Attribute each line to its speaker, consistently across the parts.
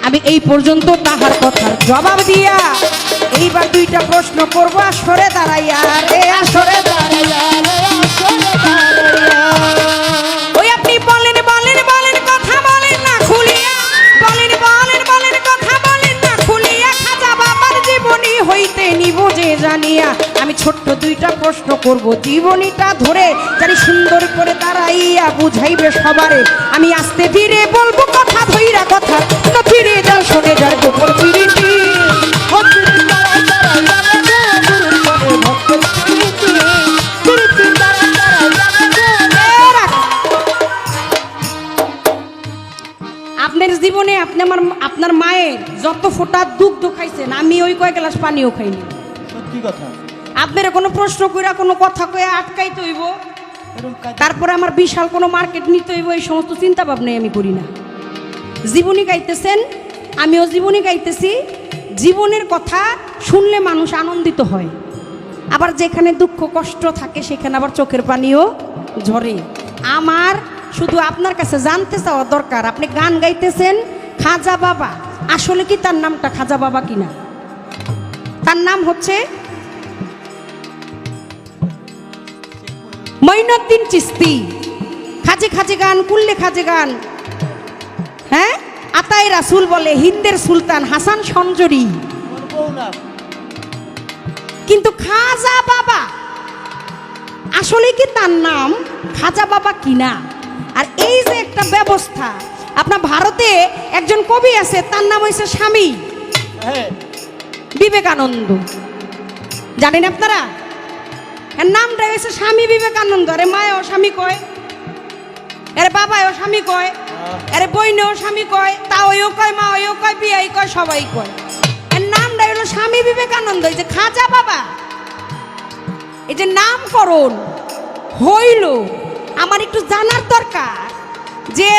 Speaker 1: আমি এই পর্যন্ত তাহার কথার জবাব দিয়া এইবার দুইটা প্রশ্ন করবো আসরে দাঁড়াইয়া রে আসরে দাঁড়াইয়া ওই আপনি বলেন বলেন বলেন কথা বলেন না খুলিয়া বলেন বলেন বলেন কথা বলেন না খুলিয়া খাজা বাবার জীবনী হইতে নিব যে জানিয়া আমি ছোট্ট দুইটা প্রশ্ন করব জীবনীটা ধরে জানি সুন্দর করে দাঁড়াইয়া বুঝাইবে সবারে আমি আস্তে ধীরে বলবো কথা ধইরা কথা না ফিরে যাও শুনে যার গোপন পিরিতি আপনার জীবনে আপনি আপনার মায়ের যত ফোঁটা দুগ্ধ খাইছেন আমি ওই কয়েক গ্লাস পানিও খাইনি।
Speaker 2: সত্যি কথা।
Speaker 1: আপনার কোনো প্রশ্ন কইরা কোনো কথা কয়ে আটকাইতে হইব, তারপরে আমার বিশাল কোনো মার্কেট নিতে হইব, এই সমস্ত চিন্তা ভাবনাই আমি করি না। জীবনী গাইতেছেন, আমিও জীবনী গাইতেছি। জীবনের কথা শুনলে মানুষ আনন্দিত হয়, আবার যেখানে দুঃখ কষ্ট থাকে সেখানে আবার চোখের পানিও ঝরে। আমার শুধু আপনার কাছে জানতে চাওয়া দরকার, আপনি গান গাইতেছেন খাজা বাবা, আসলে কি তার নামটা খাজা বাবা কিনা? তার নাম হচ্ছে মঈনুদ্দিন চিশতি। খাজে খাজে গান কুল্লে খাজে গান, হ্যাঁ আতাই রাসুল বলে হিন্দের সুলতান হাসান সঞ্জরি, কিন্তু খাজা বাবা আসলে কি তার নাম খাজা বাবা কিনা? আর এই যে একটা ব্যবস্থা, আপনার ভারতে একজন কবি আছে তার নাম হয়েছে স্বামী বিবেকানন্দ, জানেন আপনারা? এর নামটা হয়েছে স্বামী বিবেকানন্দ। আরে মায়ও স্বামী কয়, এর বাবাও স্বামী কয়, আরে বইনেও স্বামী কয়, তাও কয়, মা ওইও কয়, বিয়াই কয়, সবাই কয়। এর নামটা হলো স্বামী বিবেকানন্দ। এই যে খাজা বাবা, এই যে নামকরণ হইল, আমার একটু জানার দরকার যে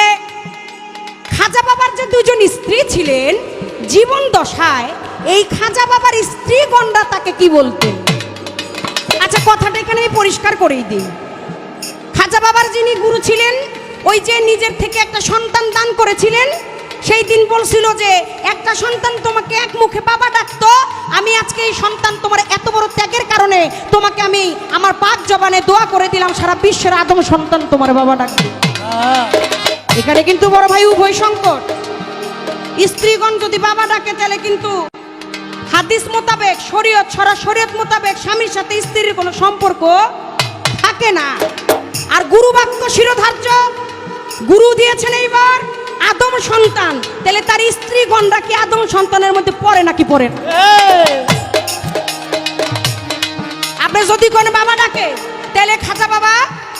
Speaker 1: খাজা বাবার যে দুজন স্ত্রী ছিলেন জীবন দশায়, এই খাজা বাবার স্ত্রী গণরা তাকে কি বলতেন? আচ্ছা, কথাটা এখানে আমি পরিষ্কার করেই দিই। খাজা বাবার যিনি গুরু ছিলেন, ওই যে নিজের থেকে একটা সন্তান দান করেছিলেন, সেই দিন বলছিল যে একটা সন্তান তোমাকে এক মুখে বাবা ডাকতো, আমি আজকে এই সন্তান তোমার এত বড় ত্যাগের কারণে তোমাকে আমি আমার পাক জবানে দোয়া করে দিলাম, সারা বিশ্বের আদম সন্তান তোমার বাবা ডাকবে। এখানে কিন্তু বড় ভাই উভয় সংকট। স্ত্রীগণ যদি বাবা ডাকে তাহলে কিন্তু হাদিস মোতাবেক, শরীয়ত ছড়া শরীয়ত মোতাবেক স্বামীর সাথে স্ত্রীর কোনো সম্পর্ক থাকে না। আর গুরু বাক্য শিরোধার্য, গুরু দিয়েছেন এইবার আদম সন্তান, তাহলে তার স্ত্রীগণরা কি আদম সন্তানের মধ্যে পড়ে নাকি পড়ে না? আপনি যদি কোন বাবা ডাকে, তাহলে খাজা বাবা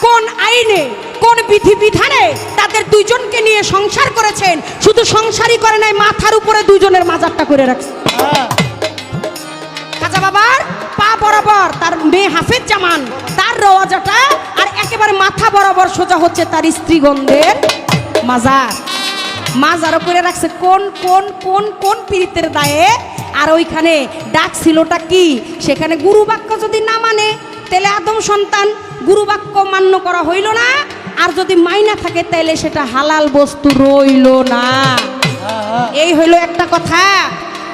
Speaker 1: কোন আইনে কোন বিধি বিধানে তাদের দুইজনকে নিয়ে সংসার করেছেন? শুধু সংসারই করে নাই, মাথার উপরে দুইজনের মাজারটা করে রাখছে। খাজা বাবার পা বরাবর তার মেয়ে হাফেজ জামান, তার রওয়াজাটা, আর একেবারে মাথা বরাবর সোজা হচ্ছে তার স্ত্রীগণদের মাজার। মাজারও করে রাখছে কোন কোন কোন কোন পীড়িতের দায়ে। আর ওইখানে ডাক ছিলটা কি? সেখানে গুরু বাক্য যদি না মানে তাহলে আদম সন্তান, গুরু বাক্য মান্য করা হইল না। আর যদি মাইনা থাকে তাহলে সেটা হালাল বস্তু রইল না। এই হইল একটা কথা।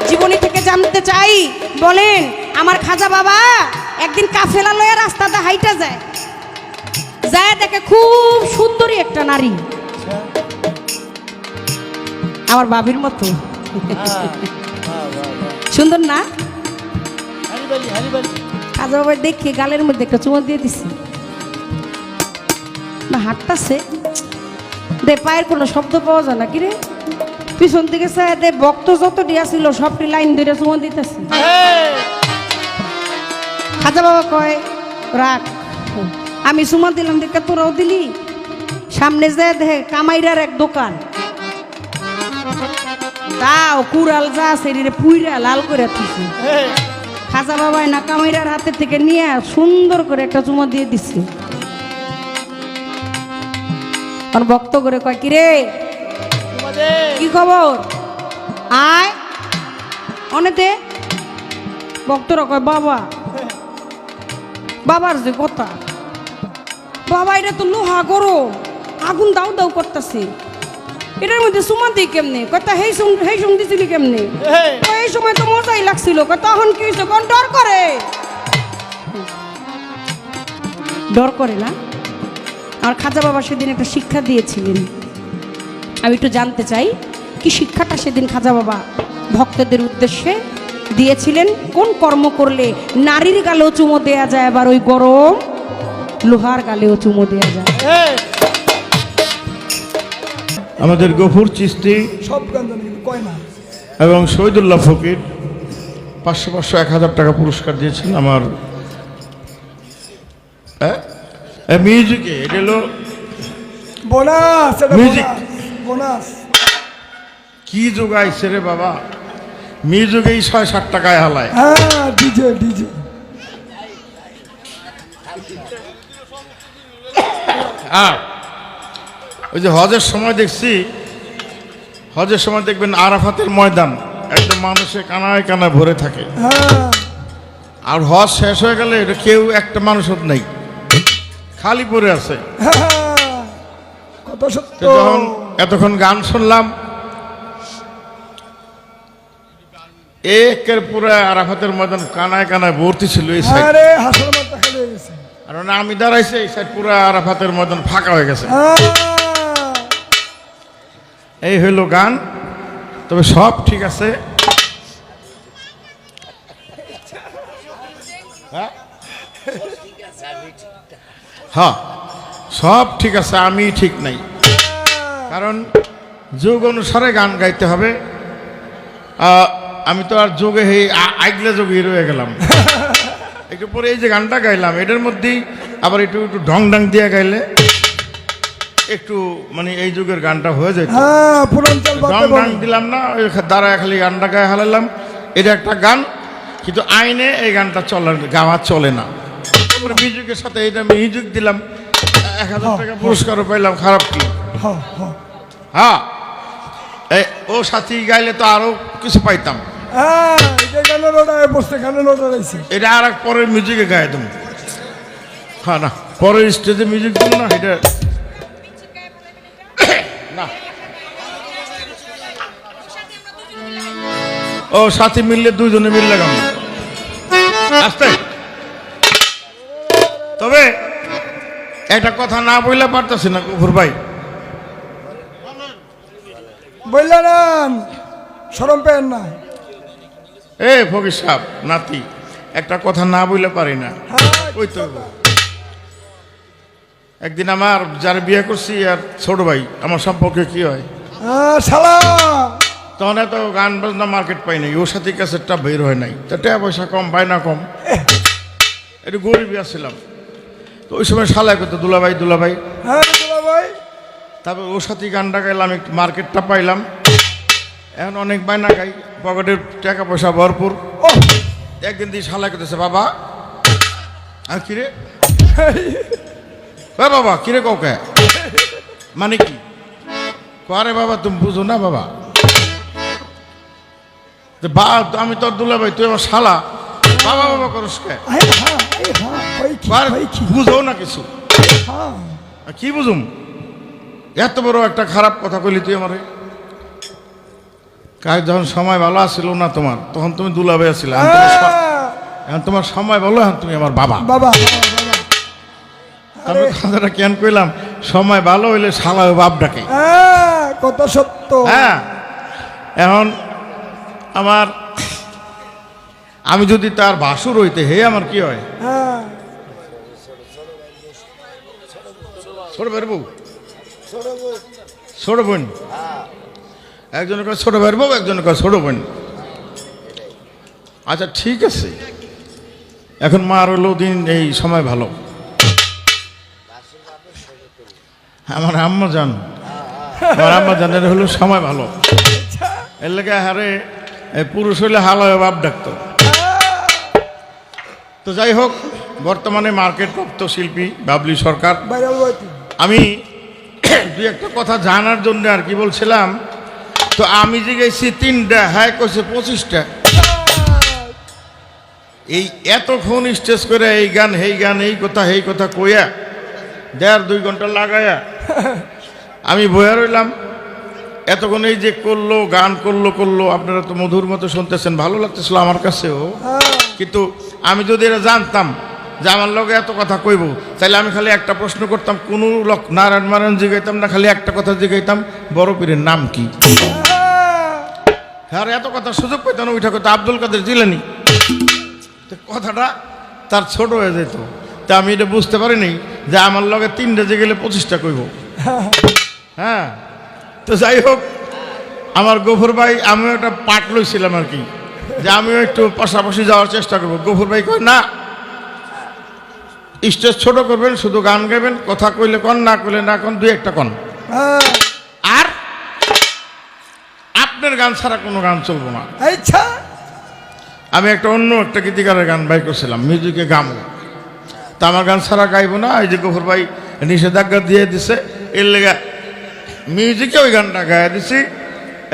Speaker 1: জীবনী থেকে জানতে চাই, বলেন আমার খাজা বাবা একদিন কাফেলা লয়ে রাস্তাতে হাইটা যায়, যায় দেখে খুব সুন্দরী একটা নারী, আমার বাবির মতো সুন্দর না? খাজা বাবা দেখে গালের মধ্যে একটা চুমা দিয়ে দিছে, না হাঁটতাছে দে, পায়ের কোনো শব্দ পাওয়া যায় না, কিরে পিছন দিকে চায় দে, ভক্ত যত দিয়া ছিল সবটি লাইন ধরে চুমা দিতেছে। খাজা বাবা কয় রাখ, আমি চুমা দিলাম দেখে তোরাও দিলি। সামনে যায় দেখে কামাইরার এক দোকান, তাও কুড়াল যা শরীরে পুইরা লাল করে দিছে। খাজা বাবাই না কামাইরার হাতে থেকে নিয়ে সুন্দর করে একটা চুমা দিয়ে দিচ্ছে। আর ভক্ত করে কয় কিরে কি খবর, আয় অনেতে। ভক্তরা কয় বাবা, বাবার যে কথা, বাবা এটা তো লোহা গরম, আগুন দাউ দাউ করতেছে, এটার মধ্যে সুমা দিই কেমনে কথা হেই সুম দিছিলি কেমনে তো এই সময় তো মজাই লাগছিল তখন কি হয়েছে কোন ডর করে না আর খাজা বাবা সেদিন একটা শিক্ষা দিয়েছিলেন আমি একটু জানতে চাই কি শিক্ষাটা সেদিন খাজা বাবা ভক্তদের উদ্দেশ্যে দিয়েছিলেন কোন কর্ম করলে নারীর গালেও চুমো দেয়া যায় আবার ওই গরম লোহার গালেও চুমো দেয়া যায়
Speaker 2: আমাদের গফুর চিস্তি
Speaker 3: সব গান জানি কিন্তু কয় না
Speaker 2: এবং শহীদুল্লাহ ফকির 500-500-1000 টাকা পুরস্কার দিয়েছেন আমার মিউজিকে এটা হলো
Speaker 3: বোনাস এটা
Speaker 2: মিউজিক।
Speaker 3: বোনাস
Speaker 2: কি যোগাইছে রে বাবা মিউজিকেই 6-7 টাকায় হালায়
Speaker 3: হ্যাঁ ডিজে ডিজে
Speaker 2: ওই যে হজের সময় দেখছি হজের সময় দেখবেন আরাফাতের ময়দান একদম মানুষে কানায় কানায় ভরে থাকে
Speaker 3: হ্যাঁ
Speaker 2: আর হজ শেষ হয়ে গেলে এটা কেউ একটা মানুষও নেই খালি পড়ে আছে
Speaker 3: হ্যাঁ, কত সত্য
Speaker 2: তো যখন এতক্ষণ গান শুনলাম একের পুরো আরাফাতের ময়দান কানায় কানায় ভর্তি ছিল এই সাইড
Speaker 3: আরে হাসর মাথা খালি হয়ে গেছে
Speaker 2: আর আমি দাঁড়াইছি এই সাইড পুরো আরাফাতের ময়দান ফাঁকা হয়ে গেছে
Speaker 3: হ্যাঁ,
Speaker 2: এই হইল গান তবে সব ঠিক আছে হ্যাঁ সব ঠিক আছে আমি ঠিক নাই কারণ যুগ অনুসারে গান গাইতে হবে আমি তো আর যোগে এই আগলে যোগে রয়ে গেলাম একটু পরে এই যে গানটা গাইলাম এটার মধ্যেই আবার একটু একটু ঢং ঢং দিয়ে গাইলে একটু মানে এই যুগের গানটা হয়ে যায়
Speaker 3: হ্যাঁ পুরাঞ্চল
Speaker 2: ঢং
Speaker 3: বাতে
Speaker 2: ঢং
Speaker 3: বলে
Speaker 2: দিলাম না ওই দাঁড়ায় খালি গানটা গায়ে হালালাম এটা একটা গান কিন্তু আইনে এই গানটা গাওয়া চলে না মিউজিকের সাথে এটা মিউজিক দিলাম 1000 টাকা পুরস্কারও পাইলাম খারাপ কি
Speaker 3: হ্যাঁ হ্যাঁ
Speaker 2: হ্যাঁ ও সাথী গাইলে তো আরো কিছু পাইতাম
Speaker 3: হ্যাঁ যে গানের অর্ডার বসতে গানের অর্ডার আইছে
Speaker 2: এটা আর এক পরের মিউজিকে গায়ে দেবো হ্যাঁ না পরের স্টেজে মিউজিক দেবো না এটা না ও সাথী মিললে দুইজনে মিললে গান আসতে তবে একটা কথা না বললে পারতেছি না গফুর ভাই
Speaker 3: বললেন শরম পেন না
Speaker 2: এ ফকির সাহেব নাতি একটা কথা না বললে পারি না
Speaker 3: হ্যাঁ
Speaker 2: ওই তো একদিন আমার যার বিয়ে করছি আর ছোট ভাই আমার সম্পর্কে কি হয়
Speaker 3: হ্যাঁ শালা
Speaker 2: তখন এত গান বাজনা মার্কেট পাই নাই ওর সাথে ক্যাসেটটা বের হয় নাই তো টাকা পয়সা কম বায়না কম একটু গরিবই আসছিলাম তো ওই সময় শালায় করতো দুলাভাই
Speaker 3: হ্যাঁ দুলা ভাই
Speaker 2: তারপর ওর সাথে গানটা গাইলাম একটু মার্কেটটা পাইলাম এখন অনেক বায়না গাই পকেটের টাকা পয়সা ভরপুর
Speaker 3: ও
Speaker 2: একদিন দিয়ে শালায় করতেছে বাবা আর কিরে বাবা কিরে কাউকে মানে কি আরে বাবা তুমি বুঝো না বাবা বা আমি তোর দুলাভাই তুই আমার শালা বাবা বাবা করস কে
Speaker 3: হ্যাঁ হ্যাঁ হ্যাঁ ভাই কি
Speaker 2: বুঝো না কিছু
Speaker 3: হ্যাঁ
Speaker 2: কি বুঝুম এত বড় একটা খারাপ কথা কইলি তুই আমারে কাজ যখন সময় ভালো আসছিল না তোমার তখন তুমি দুলাভাই আসছিলে এখন তোমার সময় ভালো এখন তুমি আমার বাবা
Speaker 3: বাবা
Speaker 2: আমি কথাটা কেন কইলাম সময় ভালো হইলে শালা বাপ ডাকে
Speaker 3: হ্যাঁ কত সত্য
Speaker 2: হ্যাঁ এখন আমার আমি যদি তার ভাসুর হইতে হে আমার কি হয়
Speaker 3: হ্যাঁ
Speaker 2: ছোট ভাইয়ের বউ ছোট বোন একজনের কাছে ছোট ভাইয়ের বউ একজনের কাছে ছোট বোন আচ্ছা ঠিক আছে এখন মার হলো দিন এই সময় ভালো আমার আম্মা জান আমার আম্মা জানের হলো সময় ভালো এর লেগে হারে পুরুষ হইলে হালয় বাপ ডাকতো তো যাই হোক বর্তমানে মার্কেট প্রাপ্ত শিল্পী বাবলি সরকার
Speaker 3: ভাইরাল বইতে
Speaker 2: আমি দুই একটা কথা জানার জন্য আর কি বলছিলাম তো আমি যে গেছি 3টা হ্যাঁ কইছে 25টা এই এতক্ষণ স্টেজ করে এই গান এই কথা কইয়া 1.5-2 ঘন্টা লাগাইয়া আমি বইয়া রইলাম এতক্ষণ এই যে করলো গান করলো আপনারা তো মধুর মতো শুনতেছেন, ভালো লাগতেছিল আমার কাছেও। কিন্তু আমি যদি এটা জানতাম যে আমার লগে এত কথা কইব, তাহলে আমি খালি একটা প্রশ্ন করতাম, কোনো লোক নারায়ণ মারায়ণ জিগাইতাম না, খালি একটা কথা জিগাইতাম, বড় পীরের নাম কি? আর এত কথা সুযোগ পেতাম না, ওইটা কথা আব্দুল কাদের জিলানী। তো কথাটা তার ছোট হয়ে যেত। তা আমি এটা বুঝতে পারিনি যে আমার লগে 3টা যে গেলে 25টা কইব। হ্যাঁ, তো যাই হোক, আমার গফুর ভাই, আমিও একটা পাঠ লইছিলাম আর কি, যে আমিও একটু পাশাপাশি যাওয়ার চেষ্টা করবো। গফুর ভাই কয় না, স্টেজ ছোট করবেন, শুধু গান গাইবেন, কথা কইলে কন, না কইলে না কন, 2-1টা কন, আর আপনার গান ছাড়া কোনো গান চলবো না।
Speaker 3: আচ্ছা,
Speaker 2: আমি অন্য একটা গীতিকারের গান বাই করছিলাম, মিউজিকে গামো, তা আমার গান ছাড়া গাইবো না। এই যে গফুর ভাই নিষেধাজ্ঞা দিয়ে দিছে, এর লেগে মিউজিকে ওই গানটা গায়ে দিছি।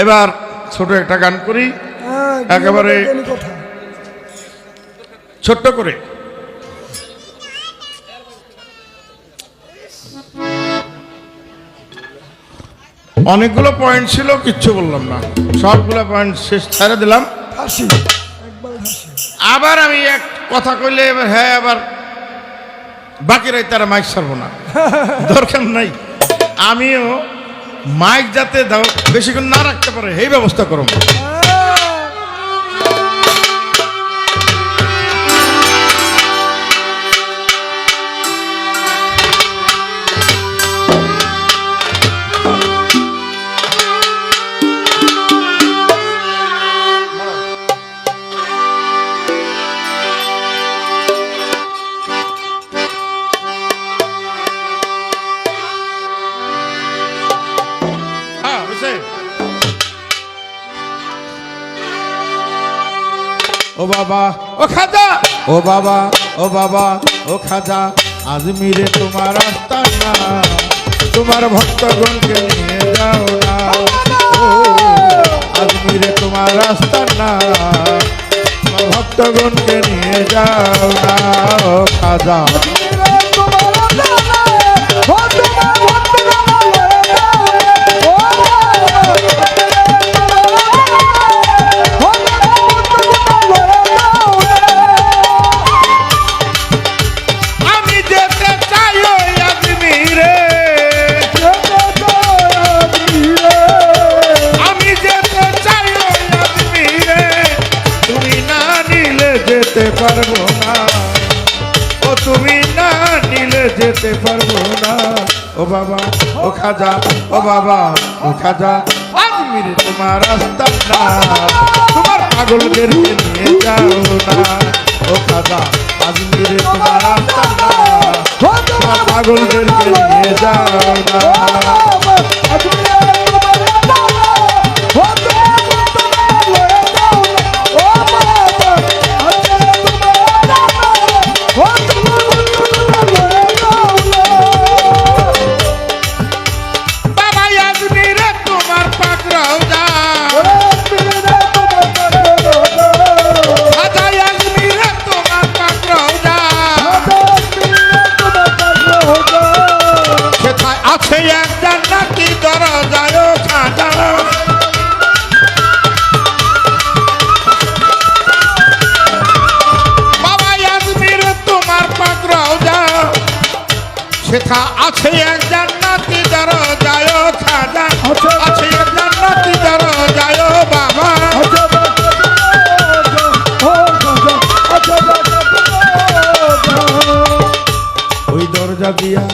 Speaker 2: এবার ছোট একটা গান করি, একেবারে ছোট্ট করে। অনেকগুলো পয়েন্ট ছিল, কিচ্ছু বললাম না, সবগুলো পয়েন্ট শেষ ছেড়ে দিলাম। আবার আমি এক কথা কইলে এবার হ্যাঁ, আবার বাকিরাই তারা মাইক ছাড়বো না, দরকার নাই। আমিও মাইক যাতে বেশিক্ষণ না রাখতে পারে এই ব্যবস্থা করব। ও বাবা ও খাজা, ও বাবা ও বাবা ও খাজা, আজমিরে তোমার আস্তানা, তোমার ভক্তগণকে নিয়ে যাও না। ও আজমিরে তোমার আস্তানা, তোমার ভক্তগণকে নিয়ে যাও না। ও খাজা, পারবো না, ও তুমি না নিলে যেতে পারবো না। ও বাবা ও খাজা, ও বাবা ও খাজা, আজমিরে তোমার রাস্তা না, তোমার পাগলদেরকে নিয়ে যাও না। ও খাজা, আজমিরে তোমার রাস্তা না, তোমার পাগলদেরকে নিয়ে যাও না। সেথা আছে এক জান্নাতি দরজায় খাজা, আছে এক জান্নাতি দরজায় বাবা। ওই দরজা দিয়া,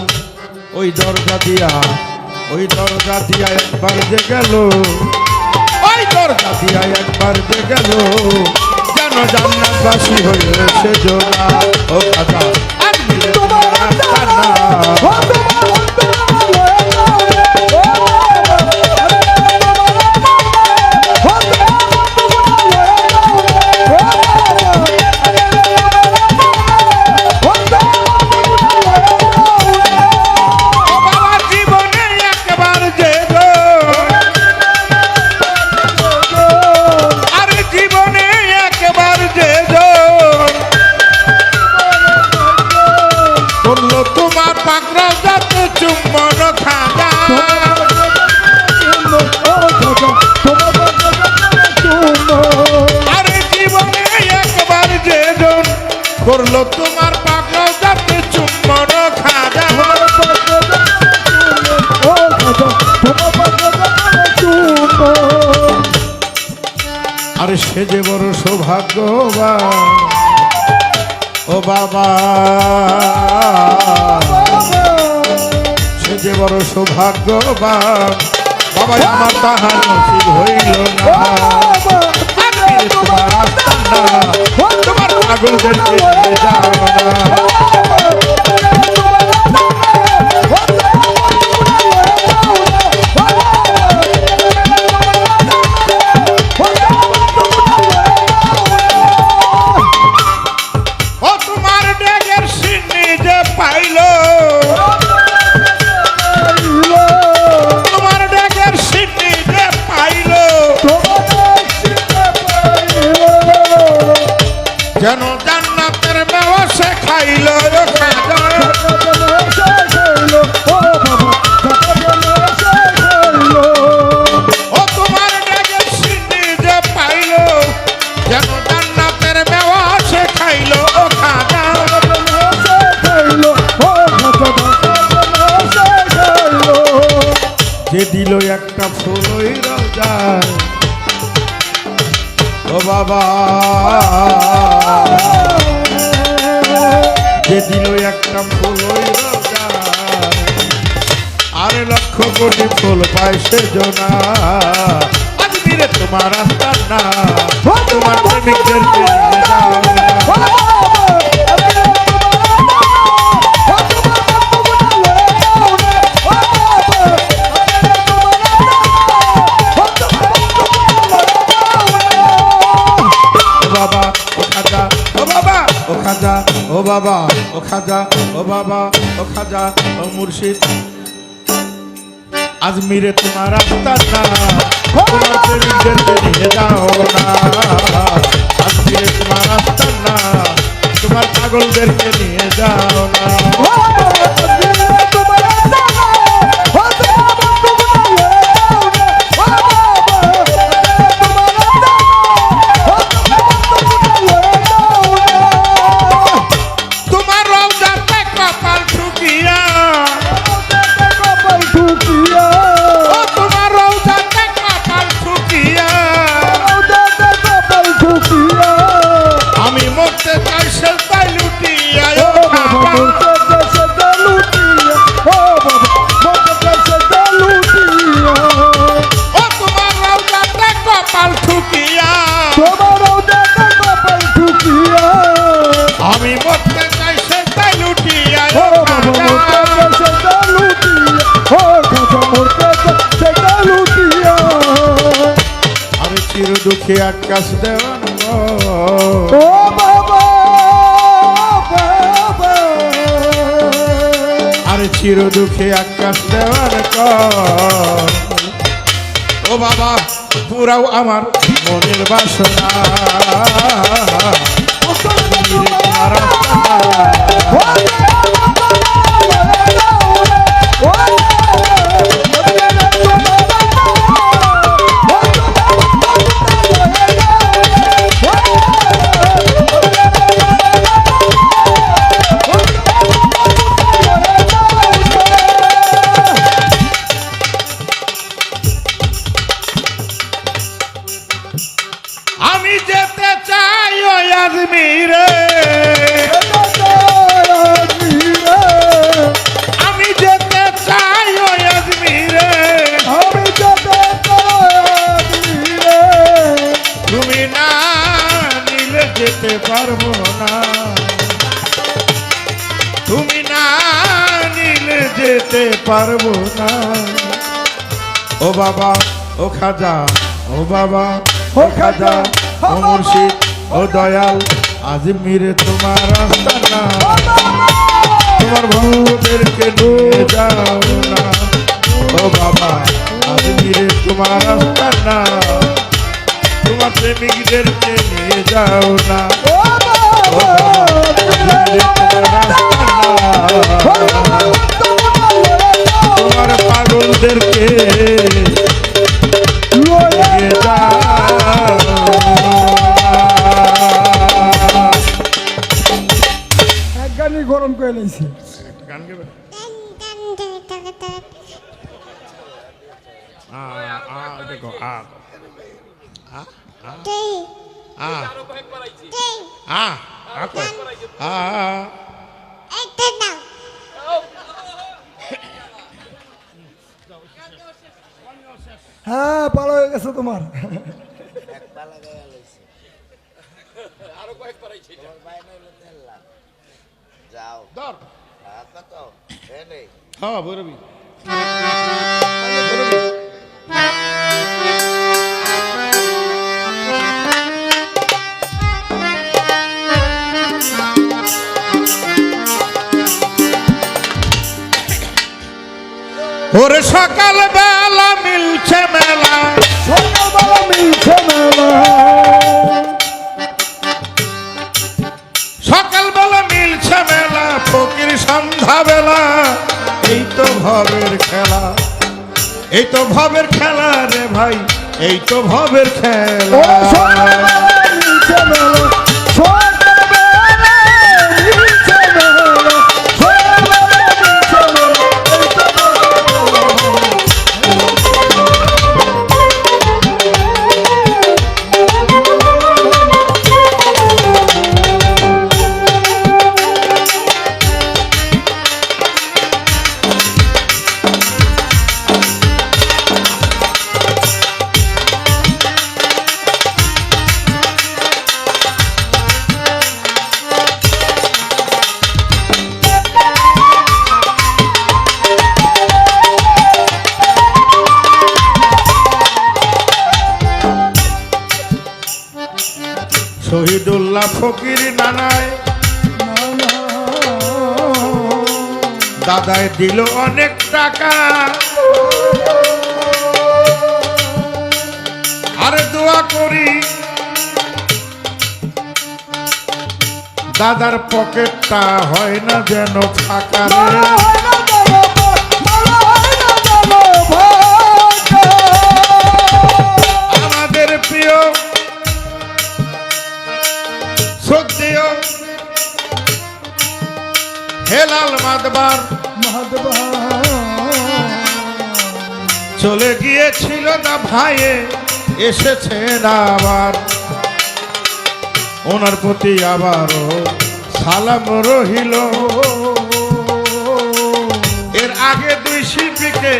Speaker 2: ওই দরজা দিয়া, ওই দরজা দিয়া একবার যে গেল, ওই দরজা দিয়া একবার যে গেল, যেন জান্নাতবাসী হইল সে জোড়া। ও খাজা, আজমিরে তোমার আস্তানা, তোমার পাকড়াও করলো তোমার পাগল যাতে চুম্বন খাজা আরে সে যে বড় সৌভাগ্যবান ও বাবা সে যে বড় সৌভাগ্যবান বাবা আমার তাহার নসিব হইল না তোমার আস্তানা তোমার পাগলদেরকে নিয়ে যাও না যেন জান্নাতের ব্যবসা খাইল ও তোমার ডেগের সিন্নি যে পাইল যেন জান্নাতের ব্যবসা খাইল ও খাজা যে দিল একটা ফুলই রোজায় ও বাবা যে দিল একটা ফুল ওই রোজায় আরে লক্ষ কোটি ফুল পায় সে জনা আজমিরে তোমার আস্তার না তোমার প্রেমিকদের ও খাজা ও বাবা ও খাজা ও বাবা ও খাজা ও মুর্শিদ আজমিরে তোমার আস্তার না তোমার প্রেমিকদেরকে নিয়ে যাও না আজমিরে তোমার আস্তার না তোমার পাগলদেরকে নিয়ে যাও না দুঃখে আকাশ দেওয়ান ও বাবা আরে চির দুঃখে আকাশ দেওয়ান ও বাবা পুরাও আমার মনের বাসনা আমি যেতে চাই ওই আজমিরে আমি যেতে চাই ওই আজমিরে তুমি না নিলে যেতে পারবো না তুমি না নিলে যেতে পারবো না ও বাবা ও খাজা ও বাবা ও খাজা ও মুর্শিদ ও দয়াল আজমিরে তোমার আস্তানা তোমার ভক্তদেরকে নিয়ে যাও না ও বাবা আজমিরে তোমার আস্তানা তোমার প্রেমিকদেরকে নিয়ে যাও না ও বাবা আজমিরে তোমার আস্তানা তোমার পাগলদেরকে নিয়ে যাও
Speaker 3: কয়ে লাইছি।
Speaker 2: একটা গান গাবে দেখো
Speaker 3: হ্যাঁ পালা হয়ে গেছে তোমার।
Speaker 2: হ্যাঁ বলবি ওরে সকাল বেলা মিলছে মেলা,
Speaker 3: সকালবেলা মিলছে মেলা,
Speaker 2: সকাল বেলা মিলছে মেলা, ফকির সন্ধ্যা বেলা, এই তো ভবের খেলা, এই তো ভবের খেলা রে ভাই, এই তো ভবের খেলা।
Speaker 3: ও সকালবেলা মিলছে মেলা, সকালবেলা মিলছে মেলা, সকালবেলা মিলছে
Speaker 2: শহীদুল্লাহ ফকির নানায়
Speaker 3: মেলা।
Speaker 2: দাদায় দিল অনেক টাকা, আরে দোয়া করি দাদার পকেটটা হয় না যেন ফাঁকা রে। আমাদের প্রিয় শ্রদ্ধেয় হেলাল মাদবার চলে গিয়েছিল না ভাইয়ে, এসেছেন আবার, ওনার প্রতি আবারও সালাম রহিল। এর আগে দুই শিল্পীকে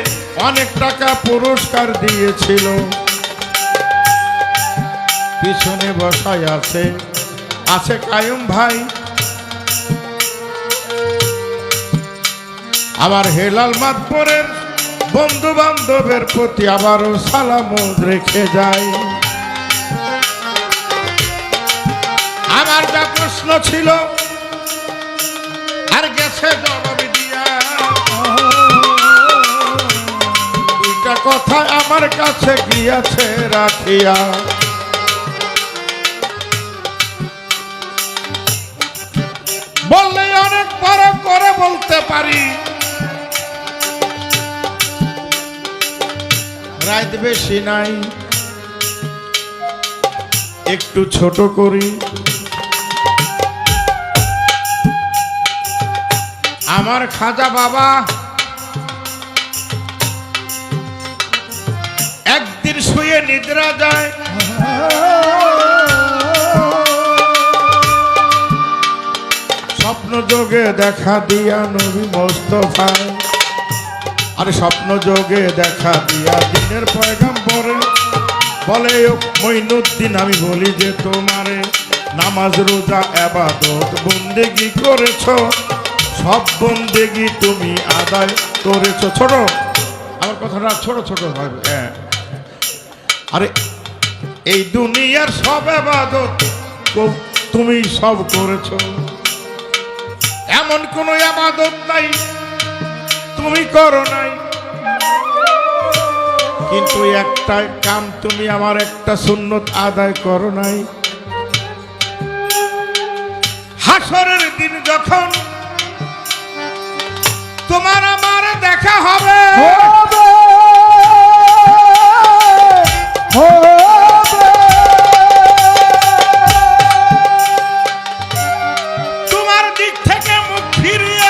Speaker 2: অনেক টাকা পুরস্কার দিয়েছিল, পিছনে বসায় আছে কায়ুম ভাই। আমার হেলাল মাদপুরের বন্ধু বান্ধবের প্রতি আবারও সালাম রেখে যায়। আমার যা প্রশ্ন ছিল আর গেছে জবাব দিয়া, দুইটা কথা আমার কাছে গিয়াছে রাখিয়া। বললে অনেক বড় করে বলতে পারি, রাত বেশি নাই, একটু ছোট করি। আমার খাজা বাবা একদিন শুয়ে নিদ্রা যায়, স্বপ্ন যোগে দেখা দিয়া নবী মোস্তফায়, আরে স্বপ্ন যোগে দেখা দিয়া দিনের পয়গাম্বরে বলে, মঈনুদ্দিন আমি বলি যে তোমারে নামাজ রোজা ইবাদত বন্দেগী করেছো, সব বন্দেগী তুমি আদায় করেছো। ছোট আমার কথাটা ছোট ছোট ভাবে, আরে এই দুনিয়ার সব ইবাদত তুমি সব করেছো, এমন কোন ইবাদত নাই তুমি করো নাই, কিন্তু একটা কাম তুমি আমার একটা সুন্নত আদায় করো নাই। হাসরের দিন যখন তোমার আমার দেখা হবে, তোমার দিক থেকে মুখ ফিরিয়ে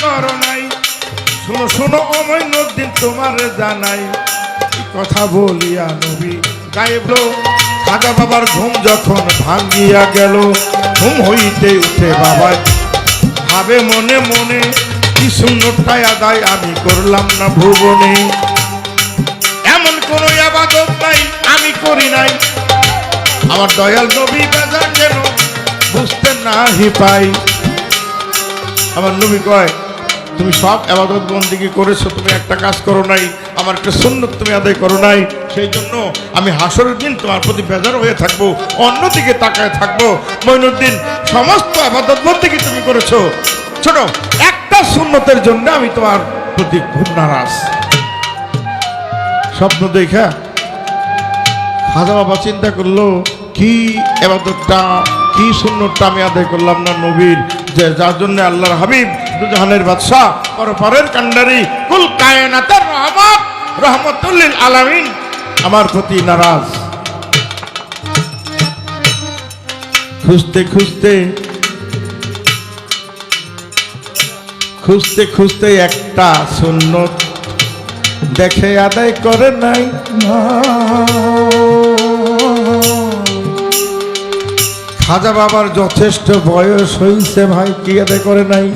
Speaker 2: করো নাই। শোনো শোনো অমৈনুদ্দিন তোমার জানাই, কথা বলিয়া নবী গাইব। খাজা বাবার ঘুম যখন ভাঙ্গিয়া গেল, ঘুম হইতে উঠে বাবায় ভাবে মনে মনে, কি সুন্নতটাই আদায় আমি করলাম না ভুবনে। এমন কোন ইবাদত নাই আমি করি নাই, আমার দয়াল নবী বেজার যেন বুঝতে নাহি পাই। আমার নবী কয়, তুমি সব ইবাদত বন্দেগী করেছো, তুমি একটা কাজ করো নাই, আমার একটা সুন্নত তুমি আদায় করো নাই। সেই জন্য আমি হাসরের দিন তোমার প্রতি বেজার হয়ে থাকবো, অন্যদিকে তাকায় থাকবো। মঈনুদ্দিন, সমস্ত ইবাদত বন্দেগী তুমি করেছো, ছোট একটা সুন্নতের জন্য আমি তোমার প্রতি খুব নারাজ। স্বপ্ন দেখা খাজা বাবা চিন্তা করলো, কি ইবাদতটা কি সুন্নতটা আমি আদায় করলাম না নবীর, যে যার জন্য আল্লাহর হাবিব দুজাহানের বাদশাহ পরপারের কান্ডারি কুল কায়নাতের রহমত রহমতুল লিল আলামিন আমার প্রতি নারাজ। খুঁজতে খুঁজতে খুঁজতে খুঁজতে একটা সুন্নত দেখে আদায় করে নাই। খাজা বাবার যথেষ্ট বয়স হয়েছে ভাই, কি আদায় করে নাই?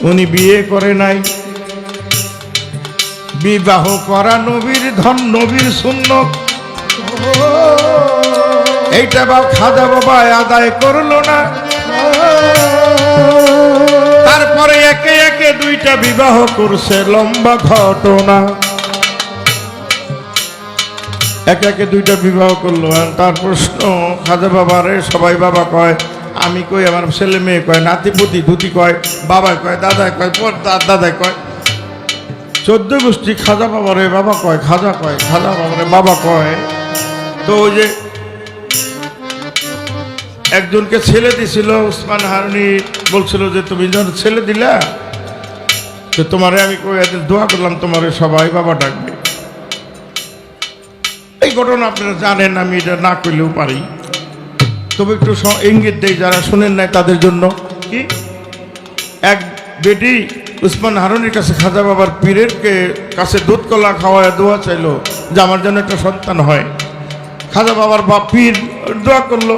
Speaker 2: উনি বিয়ে করে নাই। বিবাহ করা নবীর ধন, নবীর সুন্নত, এইটা খাজা বাবা আদায় করলো না। তারপরে একে একে দুইটা বিবাহ করছে, লম্বা ঘটনা। একে একে দুইটা বিবাহ করলো। আর তার প্রশ্ন, খাজা বাবারে সবাই বাবা কয়, আমি কই আমার ছেলে মেয়ে কয়, নাতিপুতি ধুতি কয়, বাবা কয়, দাদা কয়, দাদাই কয়, 14 গোষ্ঠী খাজা বাবারে বাবা কয়, খাজা কয়, খাজা বাবারে বাবা কয়। তো ওই যে একজনকে ছেলে দিছিল, উসমান হারুনি বলছিল যে তুমি যখন ছেলে দিলা, তো তোমারে আমি কই দোয়া করলাম, তোমারে সবাই বাবা ডাকবে। এই ঘটনা আপনারা জানেন, আমি এটা না করলেও পারি, তবে একটু ইঙ্গিত দেই যারা শুনেন নাই তাদের জন্য। কি, এক বেটি উসমান হারুনির কাছে খাজা বাবার পীরের কাছে দুধ কলা খাওয়ায় দোয়া চাইলো যে আমার জন্য একটা সন্তান হয়। খাজা বাবার পীর দোয়া করলো,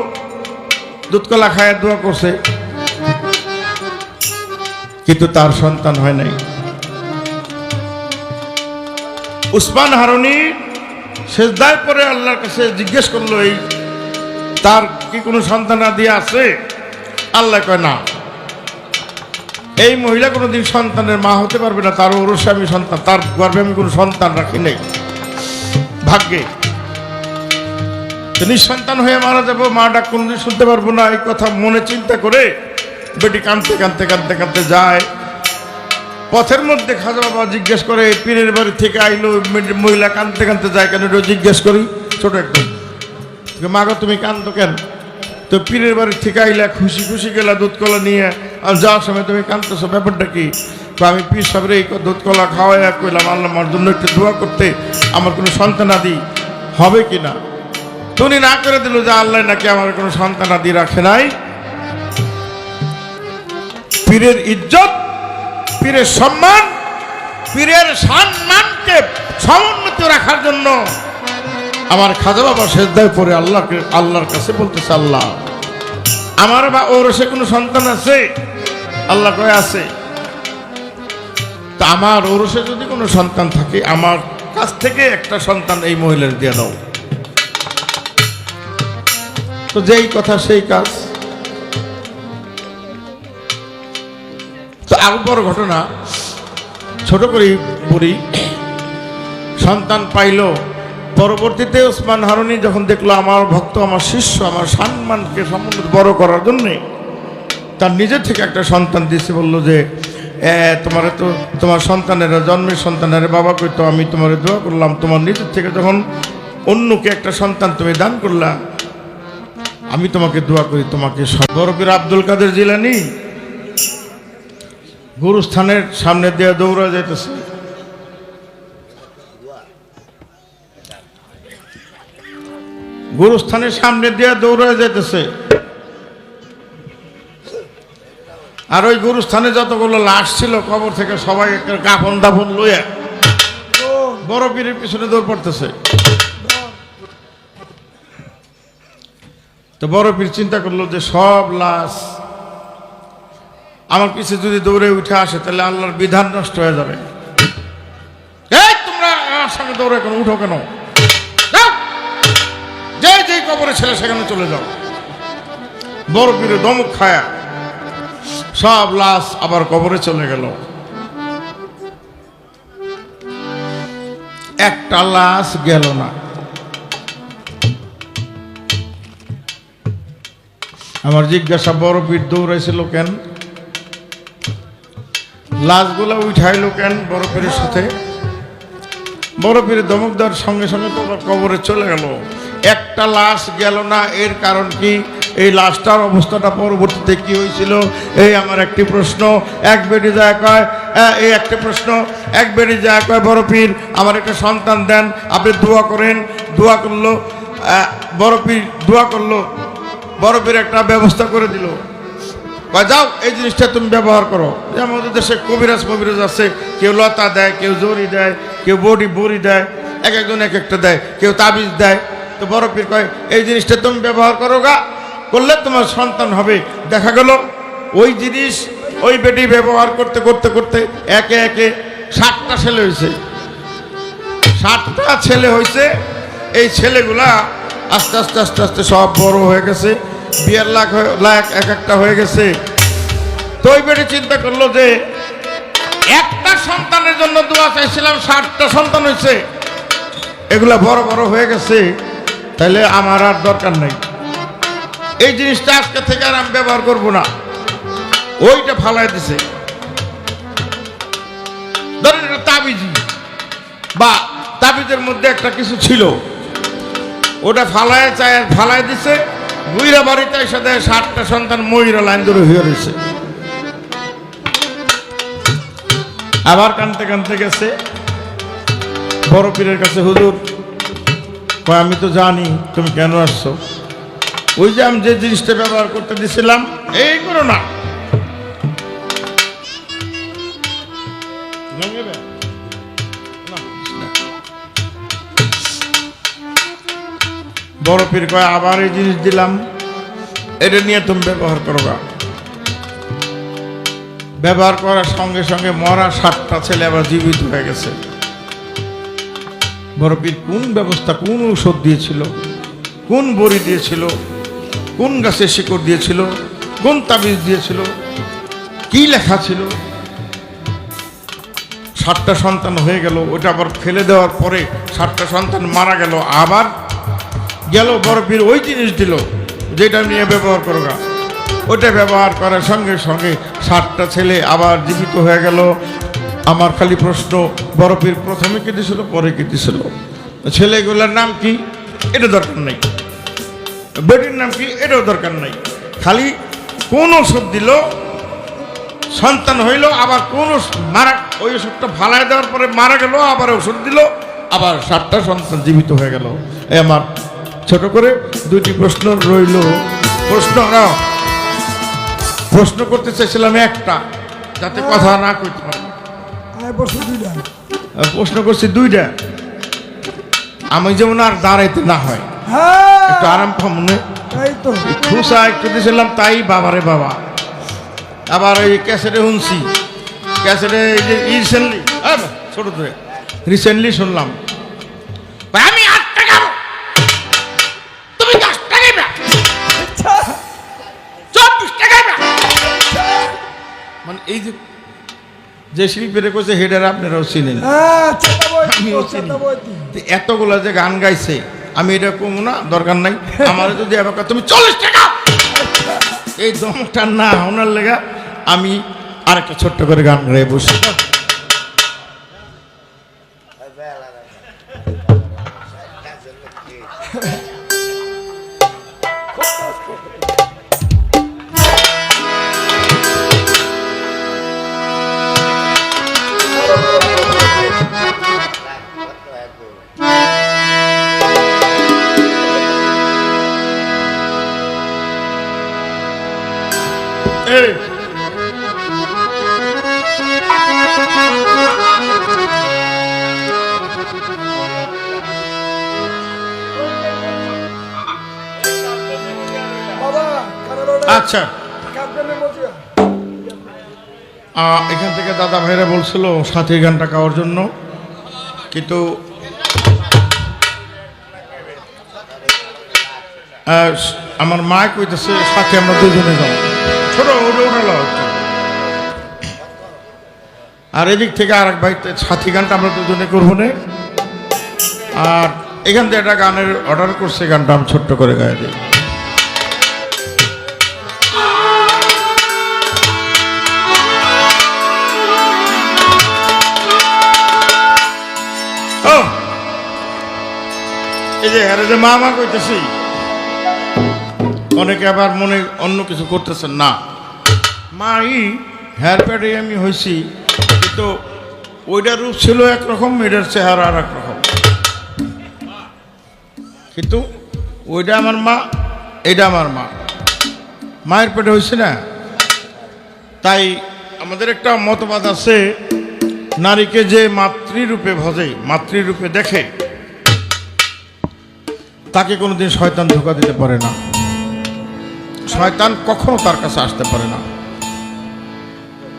Speaker 2: দুধ কলা খায় দোয়া করছে, কিন্তু তার সন্তান হয় নাই। উসমান হারুনি সেজদায় পরে আল্লাহর কাছে জিজ্ঞেস করলো, এই তার কি কোনো সন্তান আদি আছে? আল্লাহ কয় না, এই মহিলা কোনোদিন সন্তানের মা হতে পারবে না, তার ওরসে আমি সন্তান, তার গর্ভে আমি কোনো সন্তান রাখি নাই, ভাগ্যে নিঃসন্তান হয়ে মারা যাবো, মা ডাক কোনোদিন শুনতে পারবো না। এই কথা মনে চিন্তা করে বেটি কাঁদতে কাঁদতে কাঁদতে কাঁদতে যায়। পথের মধ্যে খাজা বাবা জিজ্ঞেস করে, পীরের বাড়ি থেকে আইলো, মহিলা কাঁদতে কাঁদতে যায় কেন? জিজ্ঞেস করি ছোট একদম, মাগো তুমি কাঁদতো কেন? তো পীরের বাড়ি থেকে আইলা, খুশি খুশি গেলা দুধ কলা নিয়ে, আর যাওয়ার সময় তুমি কাঁদতেছো, ব্যাপারটা কি? তো আমি পীর সাহেবের এই দুধ কলা খাওয়াইয়া কইলাম আল্লাহ আমার জন্য একটু দোয়া করতে, আমার কোনো সন্তান আদি হবে কিনা। তো উনি না করে দিল যে আল্লাহ নাকি আমার কোনো সন্তান আদি রাখে নাই। পীরের ইজ্জত, পীরের সম্মান, পীরের সম্মানকে সমুন্নত রাখার জন্য আমার খাজা বাবা সেজদায় পড়ে আল্লাহর কাছে বলতেছে, আল্লাহ আমার বা ওর সে কোনো সন্তান আছে? আল্লাহ কয় আছে। তা আমার ওরসে যদি কোনো সন্তান থাকে, আমার কাছ থেকে একটা সন্তান এই মহিলার দিয়ে দাও। তো যেই কথা সেই কাজ। তো আরো বড় ঘটনা ছোট করে পড়ি। সন্তান পাইল, পরবর্তীতে ওসমান হারুনি যখন দেখলো আমার ভক্ত, আমার শিষ্য, আমার সম্মানকে সম্মান বড় করার জন্যে তার নিজের থেকে একটা সন্তান দিয়েছে। বললো যে তোমারে তো তোমার সন্তানেরা, জন্মের সন্তানেরা বাবা কইতো, আমি তোমারে দোয়া করলাম, তোমার নিজের থেকে যখন অন্যকে একটা সন্তান তুমি দান করলা, আমি তোমাকে দোয়া করি, তোমাকে বরফির আব্দুল কাদের জিলানী গুরুস্থানের সামনে দিয়ে দৌড়া যাইতেছে। গুরুস্থানের সামনে দিয়ে দৌড়া যাইতেছে। আর ওই গুরুস্থানে যতগুলো লাশ ছিল কবর থেকে সবাই একটা কাফন দাফন লইয়া বড় পীরের পিছনে দৌড় পড়তেছে। তো বড় পীর চিন্তা করলো যে সব লাশ আমার পিছে যদি দৌড়ে উঠে আসে তাহলে আল্লাহর বিধান নষ্ট হয়ে যাবে। এই তোমরা আমার সঙ্গে দৌড়ে কেন, উঠো কেন, যাও, যে যেই কবরে ছেলে সেখানে চলে যাও। বড় পীরে দমক খায়া সব লাশ আবার কবরে চলে গেল। একটা লাশ গেল না। আমার জিজ্ঞাসা, বড় পীর দৌড়াইছিল কেন, লাশগুলা উঠাইলো কেন বড় পীরের সাথে? বড় পীরের দমক দেওয়ার সঙ্গে সঙ্গে তো কবরে চলে গেল। একটা লাশ গেল না, এর কারণ কি? এই লাশটার অবস্থাটা পরবর্তীতে কি হয়েছিল, এই আমার একটি প্রশ্ন। এক বেটি যায় কয়, এই একটি প্রশ্ন, এক বেটি যায় কয়, বড় পীর আমার একটা সন্তান দেন, আপনি দোয়া করেন। দোয়া করলো, বড় পীর দোয়া করলো, বড় পীর একটা ব্যবস্থা করে দিল। যাও এই জিনিসটা তুমি ব্যবহার করো। আমাদের দেশে কবিরাজ কবিরাজ আছে, কেউ লতা দেয়, কেউ জড়ি দেয়, কেউ বড়ি দেয়, এক একজন এক একটা দেয়, কেউ তাবিজ দেয়। তো বড় পীর কয় এই জিনিসটা তুমি ব্যবহার করো গা, করলে তোমার সন্তান হবে। দেখা গেল ওই জিনিস ওই বেটি ব্যবহার করতে করতে করতে একে একে 7টা ছেলে হয়েছে। 7টা ছেলে হয়েছে। এই ছেলেগুলা আস্তে আস্তে আস্তে আস্তে সব বড় হয়ে গেছে, বিয়ের লাখ এক একটা হয়ে গেছে। তো ওই বেটি চিন্তা করলো যে একটা সন্তানের জন্য দোয়া চাইছিলাম, 7টা সন্তান হয়েছে, এগুলা বড় বড় হয়ে গেছে, তাহলে আমার আর দরকার নেই, এই জিনিসটা আজকে থেকে আর আমি ব্যবহার করবো না। ওইটা ফালাই দিছে। ধরেন একটা তাবিজি বা তাবিজের মধ্যে একটা কিছু ছিল, ওটা ফালাই দিছে। বুইরা বাড়িতে এসে দেয় 7টা সন্তান ময়ূরা লাইন ধরে হয়ে রয়েছে। আবার কানতে কানতে গেছে বড় পীরের কাছে, হুজুর আমি তো জানি তুমি কেন আসছো, ওই যে আমি যে জিনিসটা ব্যবহার করতে দিছিলাম এই করো না। বড় পীর কয় আবার এই জিনিস দিলাম, এটা নিয়ে তুমি ব্যবহার করো গা। ব্যবহার করার সঙ্গে সঙ্গে মরা 7টা ছেলে আবার জীবিত হয়ে গেছে। বড় পীর কোন ব্যবস্থা, কোন ঔষধ দিয়েছিল, কোন বড়ি দিয়েছিল, কোন গাছের শিকড় দিয়েছিল, কোন তাবিজ দিয়েছিল, কি লেখা ছিল, 7টা সন্তান হয়ে গেল। ওটা আবার ফেলে দেওয়ার পরে 7টা সন্তান মারা গেল, আবার গেল বড় পীর ওই জিনিস দিল যেটা নিয়ে ব্যবহার করো গা। ওটা ব্যবহার করার সঙ্গে সঙ্গে 7টা ছেলে আবার জীবিত হয়ে গেল। আমার খালি প্রশ্ন, বড় পীর প্রথমে কি দিয়েছিল, পরে কি দিয়েছিল? ছেলেগুলোর নাম কি, এটা দরকার নাই। বেটির নাম কি, এটাও দরকার নাই। খালি কোন ওষুধ দিল, সন্তান হইল, আবার কোন মারা, ওই ওষুধটা ফালাই দেওয়ার পরে মারা গেল, আবার ওষুধ দিল, আবার 7টা সন্তান জীবিত হয়ে গেল। এই আমার ছোট করে 2টি প্রশ্ন রইল। প্রশ্ন করতে চাইছিলাম একটা, যাতে কথা না করতে পারে। প্রশ্ন করছি 2টা, আমি যেমন আর দাঁড়াইতে না হয়, একটু আরাম মনে খুশা একটু দিয়েছিলাম, তাই বাবারে বাবা। আবার এই ক্যাসেটে শুনছি, ক্যাসেটে রিসেন্টলি ছোট ধরে রিসেন্টলি শুনলাম আমি 8 টাকা, তুমি 10 টাকা, 24 টাকা। মানে এই যে শিল্পীরা করছে হেডার আপনারাও চিনেন, আমিও চিনি। এতগুলা যে গান গাইছে, আমি এটা কমু না, দরকার নাই। আমার যদি এবার তুমি 40 টাকা, এই দমটা না ওনার লেগা আমি আরেকটা ছোট্ট করে গান গাইয়ে বসে। আচ্ছা
Speaker 3: কাপ্তানের মজিয়া
Speaker 2: এখান থেকে দাদা ভাইরা বলছিল সাথী গানটা গাওয়ার জন্য, কিন্তু আমার মা কইতেছে সাথে আমরা দুজনে যাবো। ছোট উঠালো আর এদিক থেকে আর এক ভাই সাথী গানটা আমরা দুজনে করবো না। আর এখান থেকে একটা গানের অর্ডার করছে, গানটা আমি ছোট্ট করে গায়ে দিই। এই যে হ্যাঁ যে মা কইতেছি, অনেকে আবার মনে অন্য কিছু করতেছেন না। মাই হেয়ার প্যাডে আমি হয়েছি, কিন্তু ওইটার রূপ ছিল একরকম, এটার চেহারা আর এক রকম। কিন্তু ওইটা আমার মা, এটা আমার মা, মায়ের পেটে হয়েছে না। তাই আমাদের একটা মতবাদ আছে, নারীকে যে মাতৃরূপে ভজে, মাতৃরূপে দেখে, তাকে কোনোদিন শয়তান ধোঁকা দিতে পারে না, শয়তান কখনো তার কাছে আসতে পারে না।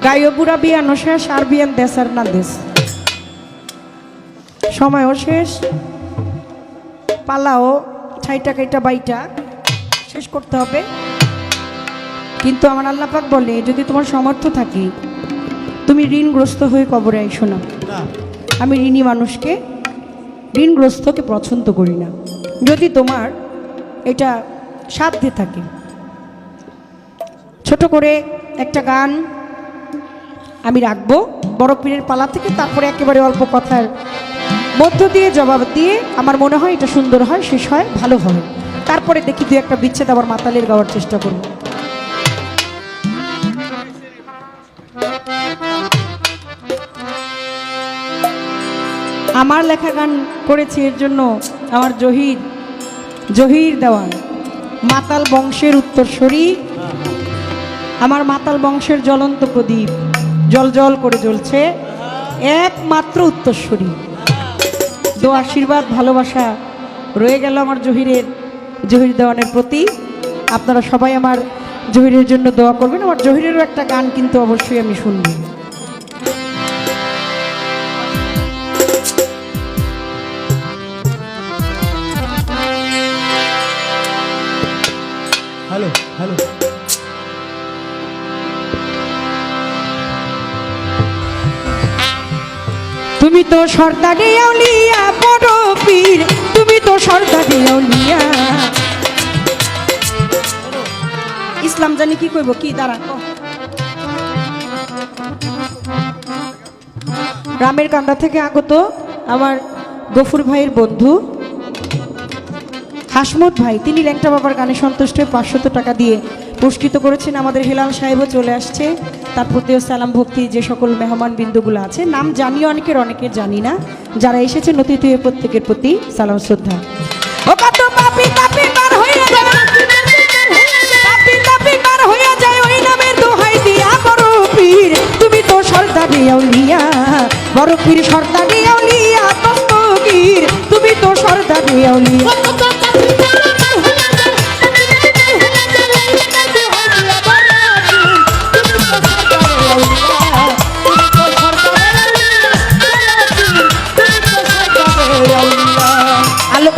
Speaker 1: গাইও বুড়া বিয়ানো শেষ, আর বিয়ান দেশ আর না দেশ, সময়ও শেষ, পালাও ছাইটা কাইটা বাইটা শেষ করতে হবে। কিন্তু আমার আল্লাহ পাক বলে, যদি তোমার সামর্থ্য থাকে তুমি ঋণগ্রস্ত হয়ে কবরে আইসো না। আমি ঋণী মানুষকে, ঋণগ্রস্তকে পছন্দ করি না। যদি তোমার এটা সাধ্যে থাকে, ছোট করে একটা গান আমি রাখবো বড় পীরের পালা থেকে, তারপরে একেবারে অল্প কথার মধ্য দিয়ে জবাব দিয়ে আমার মনে হয় এটা সুন্দর হয়, শেষ হয়, ভালো হয়। তারপরে দেখি দু একটা বিচ্ছেদ আবার মাতালের গাওয়ার চেষ্টা করব। আমার লেখা গান করেছি এর জন্য আমার জহির দেওয়ান, মাতাল বংশের উত্তরসূরি, আমার মাতাল বংশের জ্বলন্ত প্রদীপ, জল জল করে জ্বলছে, একমাত্র উত্তরসূরি। দো আশীর্বাদ ভালোবাসা রয়ে গেল আমার জহির দেওয়ানের প্রতি। আপনারা সবাই আমার জহিরের জন্য দোয়া করবেন। আমার জহিরেরও একটা গান কিন্তু অবশ্যই আমি শুনব।
Speaker 3: হ্যালো হ্যালো
Speaker 1: তুমি তো সর্দারে আউলিয়া বড় পীর, তুমি তো সর্দারে আউলিয়া। ইসলাম জানি কি কইব, কি দাঁড়া রামের কান্দা থেকে আগত আমার গফুর ভাইয়ের বন্ধু হাসমত ভাই, তিনি ল্যাংটা বাবার গানে সন্তুষ্ট হয়ে 500 টাকা দিয়ে পুরস্কৃত করেছেন। আমাদের হেলাল সাহেবও চলে আসছে, তার প্রতিও সালাম ভক্তি। যে সকল মেহমান বিন্দুগুলো আছে, নাম জানি অনেকের, অনেকের জানি না, যারা এসেছেন অতিথি হয়ে প্রত্যেকের প্রতি সালাম শ্রদ্ধা। ও কত পাপী পাপী পার হইয়া যায়, পাপী পাপী পার হইয়া যায় ওই নামের দোহাই দিয়া। বড় পীর তুমি তো সর্দারে আউলিয়া, বড় পীর সর্দারে আউলিয়া, দস্তগীর তুমি তো সর্দারে আউলিয়া।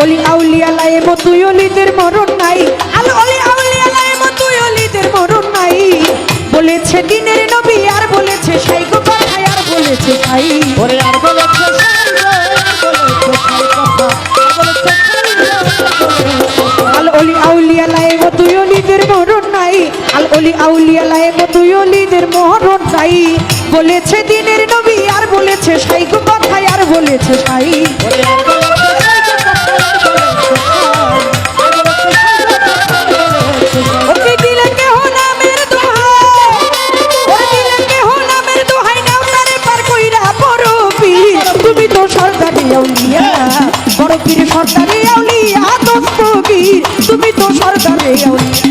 Speaker 1: অলি আউলিয়া লাই মতুই অলিদের মরণ নাই, আলো অলি আউলিয়া লাই মতুই অলিদের মরণ নাই। বলেছে দিনের নবী আর বলেছে সাই গো কথায়, আর বলেছে সাই ওরে, আর বলেছে আল অলি আউলিয়া লাই মতুই অলিদের মরণ নাই, আল অলি আউলিয়া লাই মতুই অলিদের মরণ নাই। বলেছে দিনের নবী আর বলেছে সাই গো কথায়, আর বলেছে সাই ওরে, আর বড় পীর সর্দারে আউলিয়া, দস্তগীর তুমি তো সর্দারে আউলিয়া।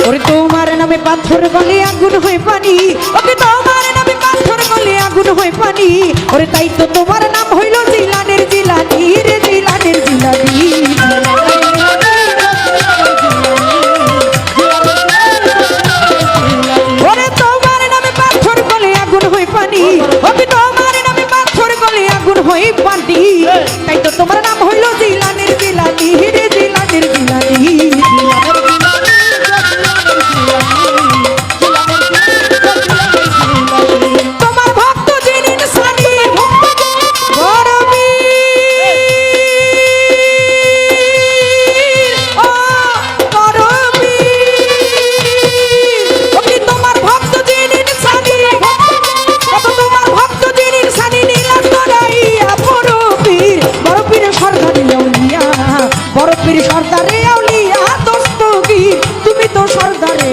Speaker 1: ওরে তোমার নামে পাথর বলে আগুন হয়ে পানি পানি ওরে তাই তো তোমার নাম হইল জিলানের জিলানি রে জিলানের জিলানি ওরে তোমার নামে পাথর গলে আগুন হই পানি ওরে তোমার নামে পাথর গলে আগুন হই পানি তাই তো তোমার নাম হইল জিলানের জিলানি রে জিলানের জিলানি তোমার ভক্ত যিনি সানি গরবীর ও গরবীর ওকে তোমার ভক্ত যিনি সানি তোমার ভক্ত যিনি সানি নীলান্তরাইয়া বড়পীর বড়পীর সর্দারে আউলিয়া বড়পীর সর্দারে আউলিয়া দস্তগীর তুমি তো সর্দারে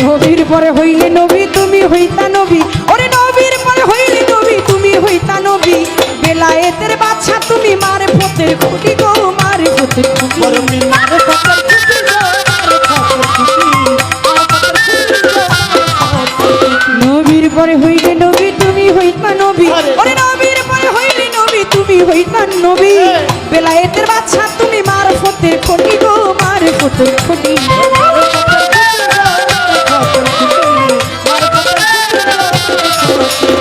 Speaker 1: নবীর পরে হইলে নবী তুমি হইতা নবী ওরে নবীর পরে হইলে নবী তুমি হইতা নবী বেলায়েতের বাদশা তুমি মারে ফতের খুঁটি গো মারে ফতের খুঁটি নবীর পরে হইলে নবী তুমি হইতা নবী ওরে নবীর পরে হইলে নবী তুমি হইতা নবী বেলায়েতের বাদশা তুমি মারে ফতের খুঁটি গো মারে ফতের খুঁটি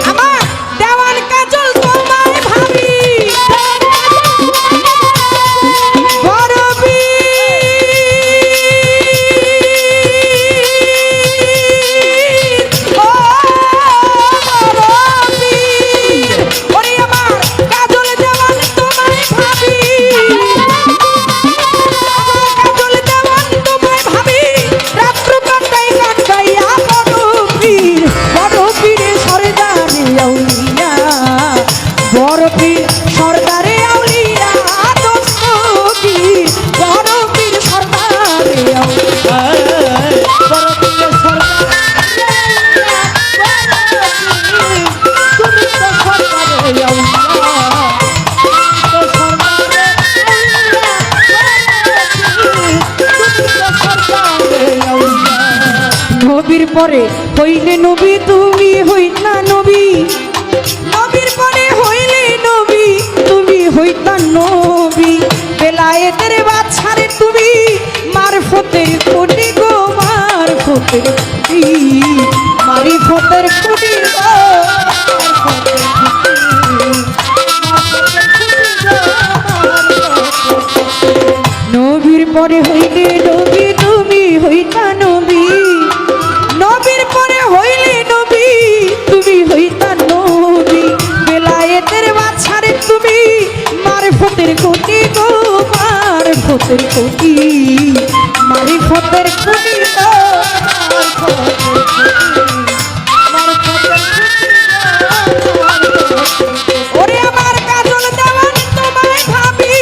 Speaker 1: আমার দেওয়ান কাজল তোমায় ভাবি গরবীর ও গরবীর ওরে আমার কাজল দেওয়ান তোমায় ভাবি কাজল দেওয়ান তোমায় ভাবি রাত্র কাটাই কাটাইয়া গরবীর গরবীরে সরদারে আউলিয়া গরবীর সরদারে আউলিয়া দস্তগীর গরবীর সরদারে আউলিয়া নবীর পরে হইলে নবী তুমি হইতা নবী নবীর পরে হইলে নবী তুমি হইতা নবী বেলায়েতের বাদশারে তুমি মারফতের কোটি গো মারফতের কোটি মারিফতের কোটি গো নবীর পরে হইলে নবী তুমি হইতা নবী নবীর পরে হইলে নবী তুমি হইতা নবী বেলায়েতের বাদশারে তুমি মারিফতের কোটি গো মারিফতের কোটি মারিফতের কোটি গো ওরে আমার কাজল দেওয়ান তোমায় ভাবি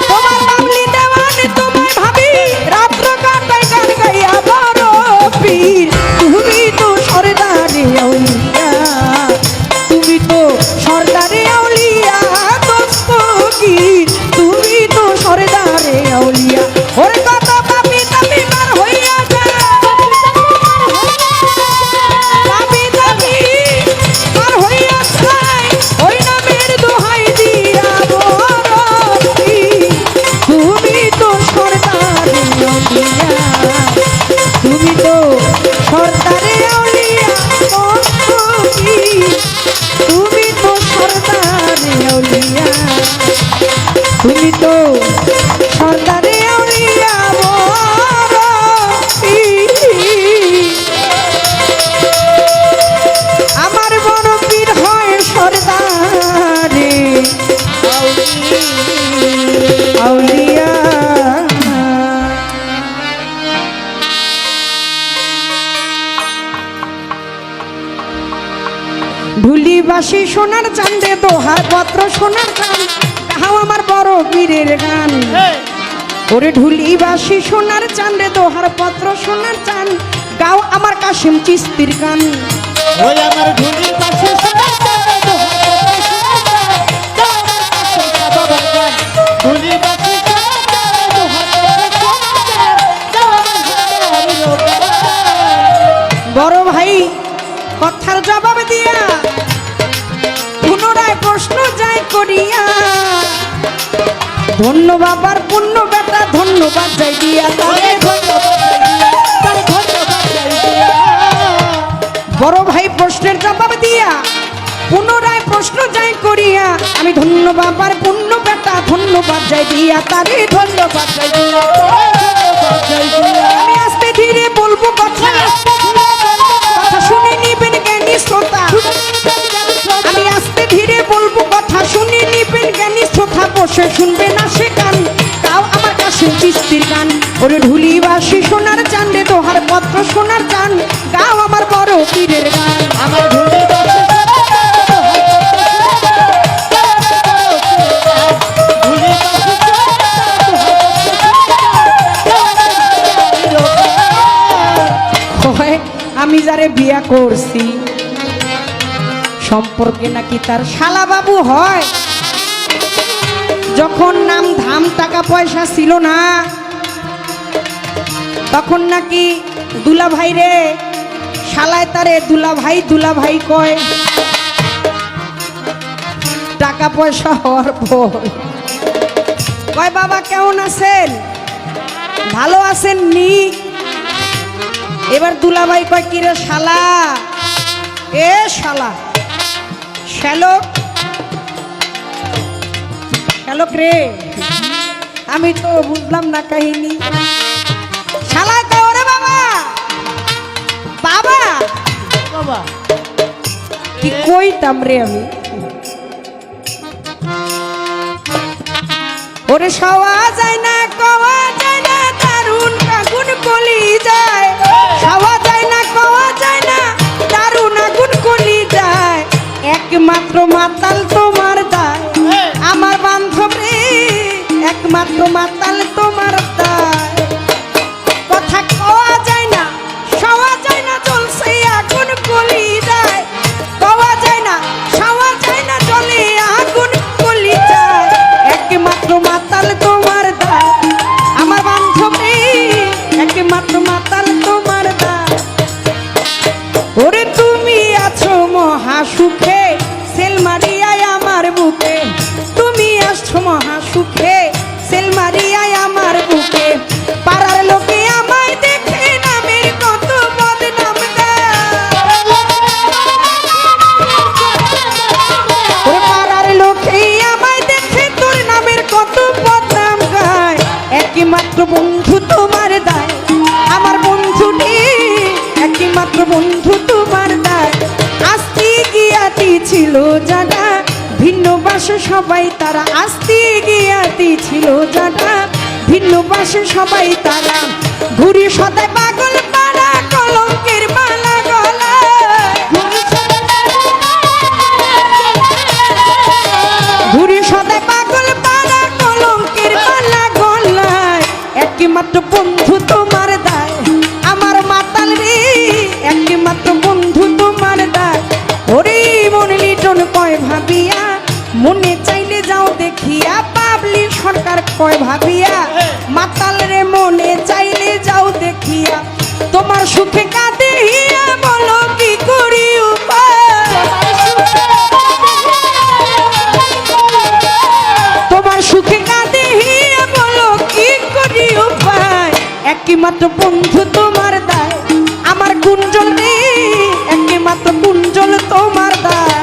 Speaker 1: তোমার বাবলি দেওয়ান তোমায় ভাবি রাত্র কাটাই গান গাইয়া বড়পীর তুমি তো সরদারে আউলিয়া তুমি তো সরদারে আউলিয়া দস্তগীর তুমি তো সরদারে আউলিয়া ওরে কত পাপি তাপি মার হইয়া যায় পাপি তাপি মার হইয়া যায় ওই নামের দোহাই দিয়া বড়পীর তুমি তো সরদারে আউলিয়া তুমি তো সরদারে আউলিয়া দস্তগীর তুমি তো সরদারে আউলিয়া তুমি তো সরদারে আউলিয়া বড়পীর আমার বড়পীর হয় সরদারে আউলিয়া ঢুলি বাসি সোনার চান্দে দোহার পত্র সোনার চান কাহাও আমার বড় পীরের গান ওরে ঢুলি বাসি সোনার চান্দে দোহার পত্র সোনার চান গাও আমার কাশিম চিস্তির গান
Speaker 4: ওই আমার ঢুলির পাশে
Speaker 1: করিয়া ধন্য বাবার পুণ্য বেটা ধন্যবাদ যাই দিয়া তারে বড় ভাই প্রশ্নের জবাব দিয়া পুনরায় প্রশ্ন যাই করিয়া আমি ধন্য বাবার পুণ্য বেটা ধন্যবাদ যাই দিয়া তারে ধন্যবাদ যাই দিয়া আমি আস্তে ধীরে বলবো কথা কথা শুনে নিবেন জ্ঞানী শ্রোতা আমি আস্তে ধীরে বলবো কথা শুনে নিবেন জ্ঞানী শ্রোতা বসে শুনবে না সে গান তাও আমার কাছে চিস্তির গান ওরে ঢুলিবাসী সোনার চান রে তোহার পত্র সোনার চান গাও আমার বড় পীরের গান আমার আমি যারে বিয়া করছি সম্পর্কে নাকি তার শালা বাবু হয় যখন নাম ধাম টাকা পয়সা ছিল না তখন নাকি দুলা ভাই রে শালায় তারে দুলা ভাই কয় টাকা পয়সা হওয়ার পর কয় বাবা কেমন আছেন ভালো আছেন নি এবার দুলাভাই কয় কি রে শালা এ শালা শ্যালক শ্যালক রে আমি তো বুঝলাম না কাহিনী শালা কয় ওরে বাবা বাবা বাবা কি কইতাম রে আমি ওরে সওয়া যায় না কওয়া যায় না দারুণ আগুন কলি যায় সওয়া যায় না কওয়া যায় না দারুণ আগুন কলি যায় একমাত্র মাতাল তোমার দায় আমার বান্ধব রে একমাত্র মাতাল তোমার দায় কথা কওয়া যায় না সওয়া যায় না জ্বলছে আগুন কলি যায় কওয়া যায় না সওয়া যায় না জ্বলে আগুন কলি যায় একমাত্র মাতাল তোমার দায় আমার বান্ধব রে একমাত্র মাতাল তোমার দায় ওরে তুমি আছো মহা সুখে সেল মারিয়ায় আমার বুকে তুমি আসছো মহা সুখে সেল মারিয়ায় আমার বুকে পাড়ার লোকে আমায় দেখে নামের কত বদনাম গায় পাড়ার লোকে আমায় দেখে তোর নামের কত বদনাম গায় একমাত্র বন্ধু তোমার দায় আমার বন্ধু রে একমাত্র বন্ধু তোমার দায় আস্তি গিয়াতি ছিল জানা ভিন্ন বাসে সবাই তারা আস্তি গিয়াতি ছিল জানা ভিন্ন বাসে সবাই তারা ঘুরি সদাই পাগল পাড়া কলঙ্কের মালা গলায় ঘুরি সদাই পাগল পাড়া কলঙ্কের মালা গলায় একমাত্র বন্ধু তোমার দায় আমার মাতাল রে একমাত্র বন্ধু তোমার দায় ওরে মনে লিটন কয় ভাবিয়া মনে চাইলে যাও দেখিয়া পাবলি সরকার কয় ভাবিয়া মাতাল রে মনে চাইলে যাও দেখিয়া তোমার সুখে কাঁদিয়া বলো কি করি উপায় তোমার সুখে কাঁদিয়া বলো কি করি উপায় একমাত্র বন্ধু তোমার দায় আমার কুঞ্জল রে একমাত্র কুঞ্জল তোমার দায়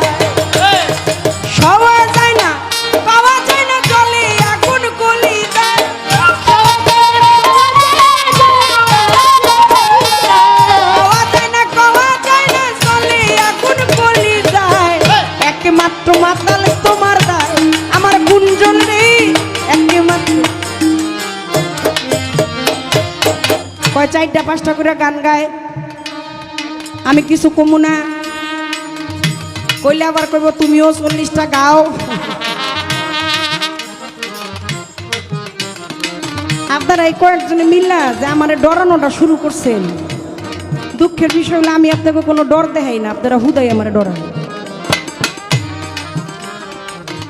Speaker 1: সওয়া যায় না পাওয়া যায় না জলে আগুন কলি যায় পাওয়া যায় না পাওয়া যায় না জলে আগুন কলি যায় একমাত্র মাতাল তোমার দায় আমার কুঞ্জল রে একমাত্র কয় 4টা 5টা করে গান গায় আমি কিছু কমু না কইলে আবার কইব তুমিও 40টা গাও আপনারা এই কয়েকজনে মিল্লা যে আমারে ডরানোটা শুরু করছেন দুঃখের বিষয় হলো আমি আপনাকে কোনো ডর দেখাই না আপনারা হুদাই আমারে ডরান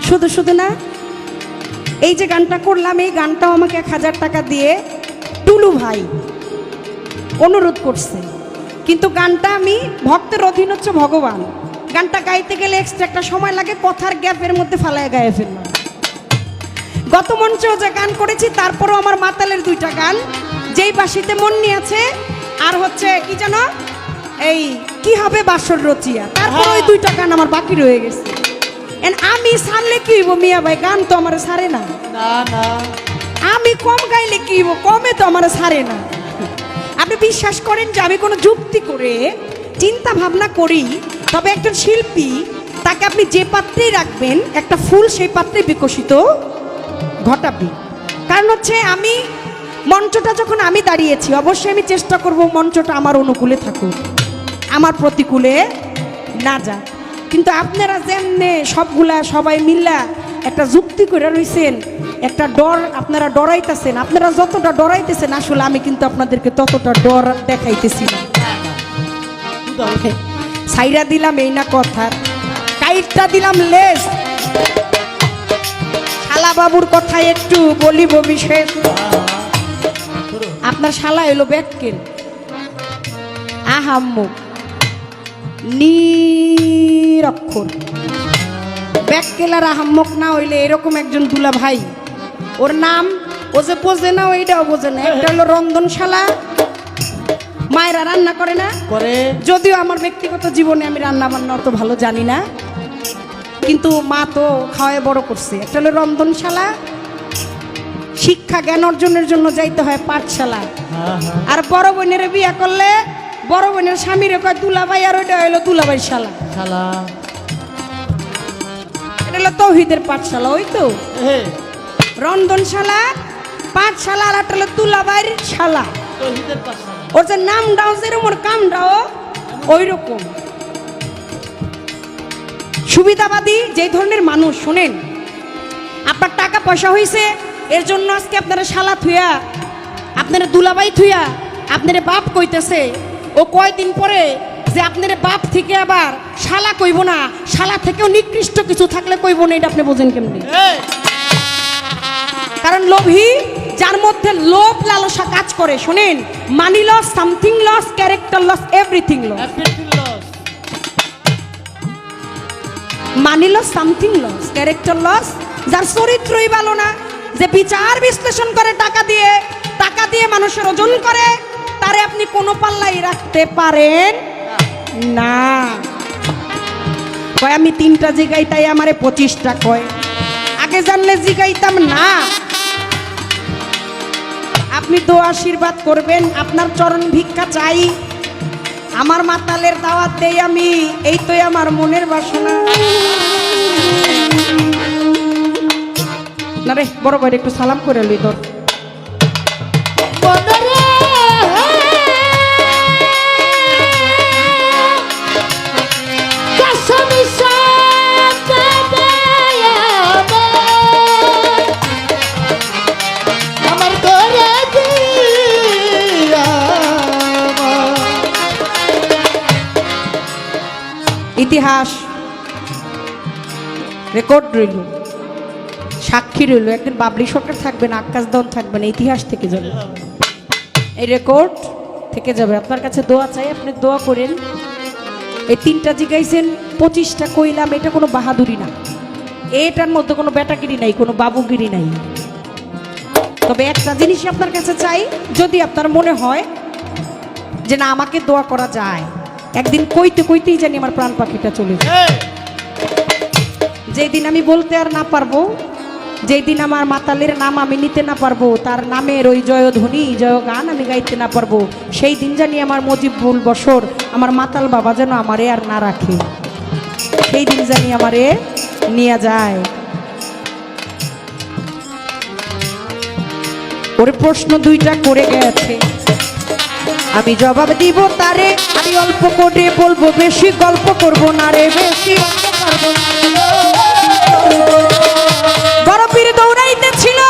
Speaker 1: শুধু শুধু না এই যে গানটা করলাম এই গানটাও আমাকে 1000 টাকা দিয়ে টুলু ভাই অনুরোধ করছে কিন্তু গানটা আমি ভক্তের অধীন হচ্ছে ভগবান গানটা গাইতে গেলে এক্সট্রা একটা সময় লাগে, কথার গ্যাপের মধ্যে ফালায় গায়ে ফেললাম। গত মঞ্চেও যে গান করেছি তারপরও আমার মাতালের দুইটা গান, যেই বাঁশিতে মন নিয়ে আছে আর হচ্ছে কি জানো এই কি হবে বাসর রচিয়া, তারপর ওই দুইটা গান আমার বাকি রয়ে গেছে। আমি ছাড়লে কি হইব মিয়া ভাই, গান তো আমার ছাড়ে না। আমি কম গাইলে কি হইব, কমে তো আমার ছাড়ে না। আপনি বিশ্বাস করেন যে আমি কোনো যুক্তি করে চিন্তা ভাবনা করি, তবে একজন শিল্পী তাকে আপনি যে পাত্রেই রাখবেন একটা ফুল সেই পাত্রে বিকশিত ঘটাবে। কারণ হচ্ছে আমি মঞ্চটা যখন আমি দাঁড়িয়েছি অবশ্যই আমি চেষ্টা করব মঞ্চটা আমার অনুকূলে থাকুক, আমার প্রতিকূলে না যা। কিন্তু আপনারা যেমনে সবগুলা সবাই মিল্লা একটা যুক্তি করে রইছেন, একটা ডর আপনারা ডরাইতেছেন, আপনারা যতটা ডরাইতেছেন আসলে আমি কিন্তু আপনাদেরকে ততটা ডর দেখাইতেছি না। সাইরা দিলাম এই না কথা, কাইটটা দিলাম লেস। শালা বাবুর কথা একটু বলিব বিশেষ। আপনার শালা এলো ব্যাককেল আহাম্মুক নিরক্ষর, ব্যাককেল আর আহাম্মক না হইলে এরকম একজন দুলা ভাই, ওর নাম ও যে বোঝে না ওইটাও বোঝে না। একটা হলো রন্ধনশালা, মায়েরা রান্না করে না করে, যদিও আমার ব্যক্তিগত জীবনে আমি রান্না বান্না অত ভালো জানি না, কিন্তু মা তো খাওয়ায় বড় করছে। একটা হলো রন্ধনশালা, শিক্ষা জ্ঞান অর্জনের জন্য যাইতে হয় পাঠশালা। আর বড় বোনের বিয়ে করলে বড় বোনের স্বামীর কয় দুলাভাই, আর ওইটা হইলো দুলাভাই শালা। এটা হলো তৌহিদের পাঠশালা, ওই তো রন্ধনশালা পাঠশালা, আর একটা হলো দুলাভাইয়ের শালা। ওর যে নামটাও যেরকম ওর কামটাও ওই রকম। সুবিধাবাদী যে ধরনের মানুষ, শোনেন আপনার টাকা পয়সা হয়েছে এর জন্য আজকে আপনারা শালা থুয়া, আপনারা দুলাভাই থুয়া আপনারা বাপ কইতেছে, ও কয়দিন পরে যে আপনারা বাপ থেকে আবার শালা কইব না, শালা থেকেও নিকৃষ্ট কিছু থাকলে কইব না, এটা আপনি বোঝেন কেমনি? কারণ লোভী, যার মধ্যে লোভ লালসা কাজ করে, শোনেন money loss, something loss, character loss, everything loss. Money loss, something loss, character loss. যার চরিত্রই ভালো না, যে বিচার বিশ্লেষণ করে টাকা দিয়ে মানুষের ওজন করে, তারে আপনি কোনো পাল্লাই রাখতে পারেন না। কয় আমি 3টা জিগাই তাই আমারে 25টা কয়, আগে জানলে জিগাইতাম না। আপনি দোয়া আশীর্বাদ করবেন, আপনার চরণ ভিক্ষা চাই, আমার মাতালের দাওয়াত দেই আমি, এই তো আমার মনের বাসনা। না রে বড় ভাই একটু সালাম করে লই তোর। ইতিহাস রেকর্ড রইল, সাক্ষী রইল, একদিন বাবলি সরকার থাকবে না, আকাশ দন থাকবে না, ইতিহাস থেকে যাবে, এই রেকর্ড থেকে যাবে। আপনার কাছে দোয়া চাই, আপনি দোয়া করেন। এই 3টা জিগাইছেন 25টা কইলাম, এটা কোনো বাহাদুরি না, এটার মধ্যে কোনো বেটাগিরি নাই, কোনো বাবুগিরি নাই। তবে একটা জিনিস আপনার কাছে চাই, যদি আপনার মনে হয় যে না আমাকে দোয়া করা যায়, একদিন কইতেই জানি আমার প্রাণ পাখিটা চলে যায়। যেদিন আমি বলতে আর না পারবো, যেদিন আমার মাতালের নাম আমি নিতে না পারবো, তার নামের ওই জয়ধ্বনি জয় গান আমি গাইতে না পারবো, সেই দিন জানি আমার মজিবুল বসর, আমার মাতাল বাবা যেন আমারে আর না রাখে, সেই দিন জানি আমারে নিয়ে যায়। ওরে প্রশ্ন 2টা করে গেছে, আমি জবাব দিব তারে, আমি অল্প করে বলবো বেশি, গল্প করব না রে বেশি। বড় পীর দৌড়াইতেছিল,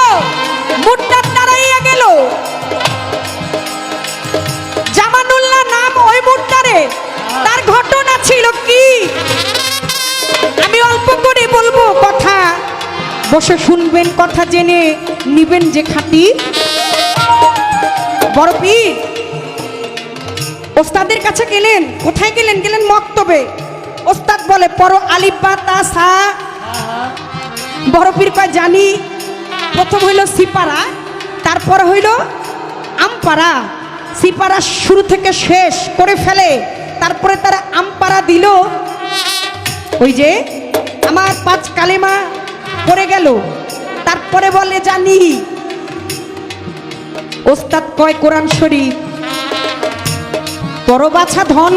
Speaker 1: মুটটা দাঁড়াইয়া গেল, জামানুল্লাহ নাম ওই মুটটারে, তার ঘটনা ছিল কি আমি অল্প করে বলবো কথা, বসে শুনবেন, কথা জেনে নিবেন যে খাঁটি। বড় পীর ওস্তাদের কাছে গেলেন, কোথায় গেলেন? গেলেন মক্তবে। ওস্তাদ বলে পড়ো আলিফ বা তা সা। বড় পীর কয় জানি। প্রথম হইল সিপারা, তারপর হইল আমপারা। সিপারা শুরু থেকে শেষ করে ফেলে, তারপরে তারা আমপারা দিল। ওই যে আমার 5 কালেমা পড়ে গেল, তারপরে বলে জানি। ওস্তাদ কয় কোরআন শরীফ বড় বাছা ধন।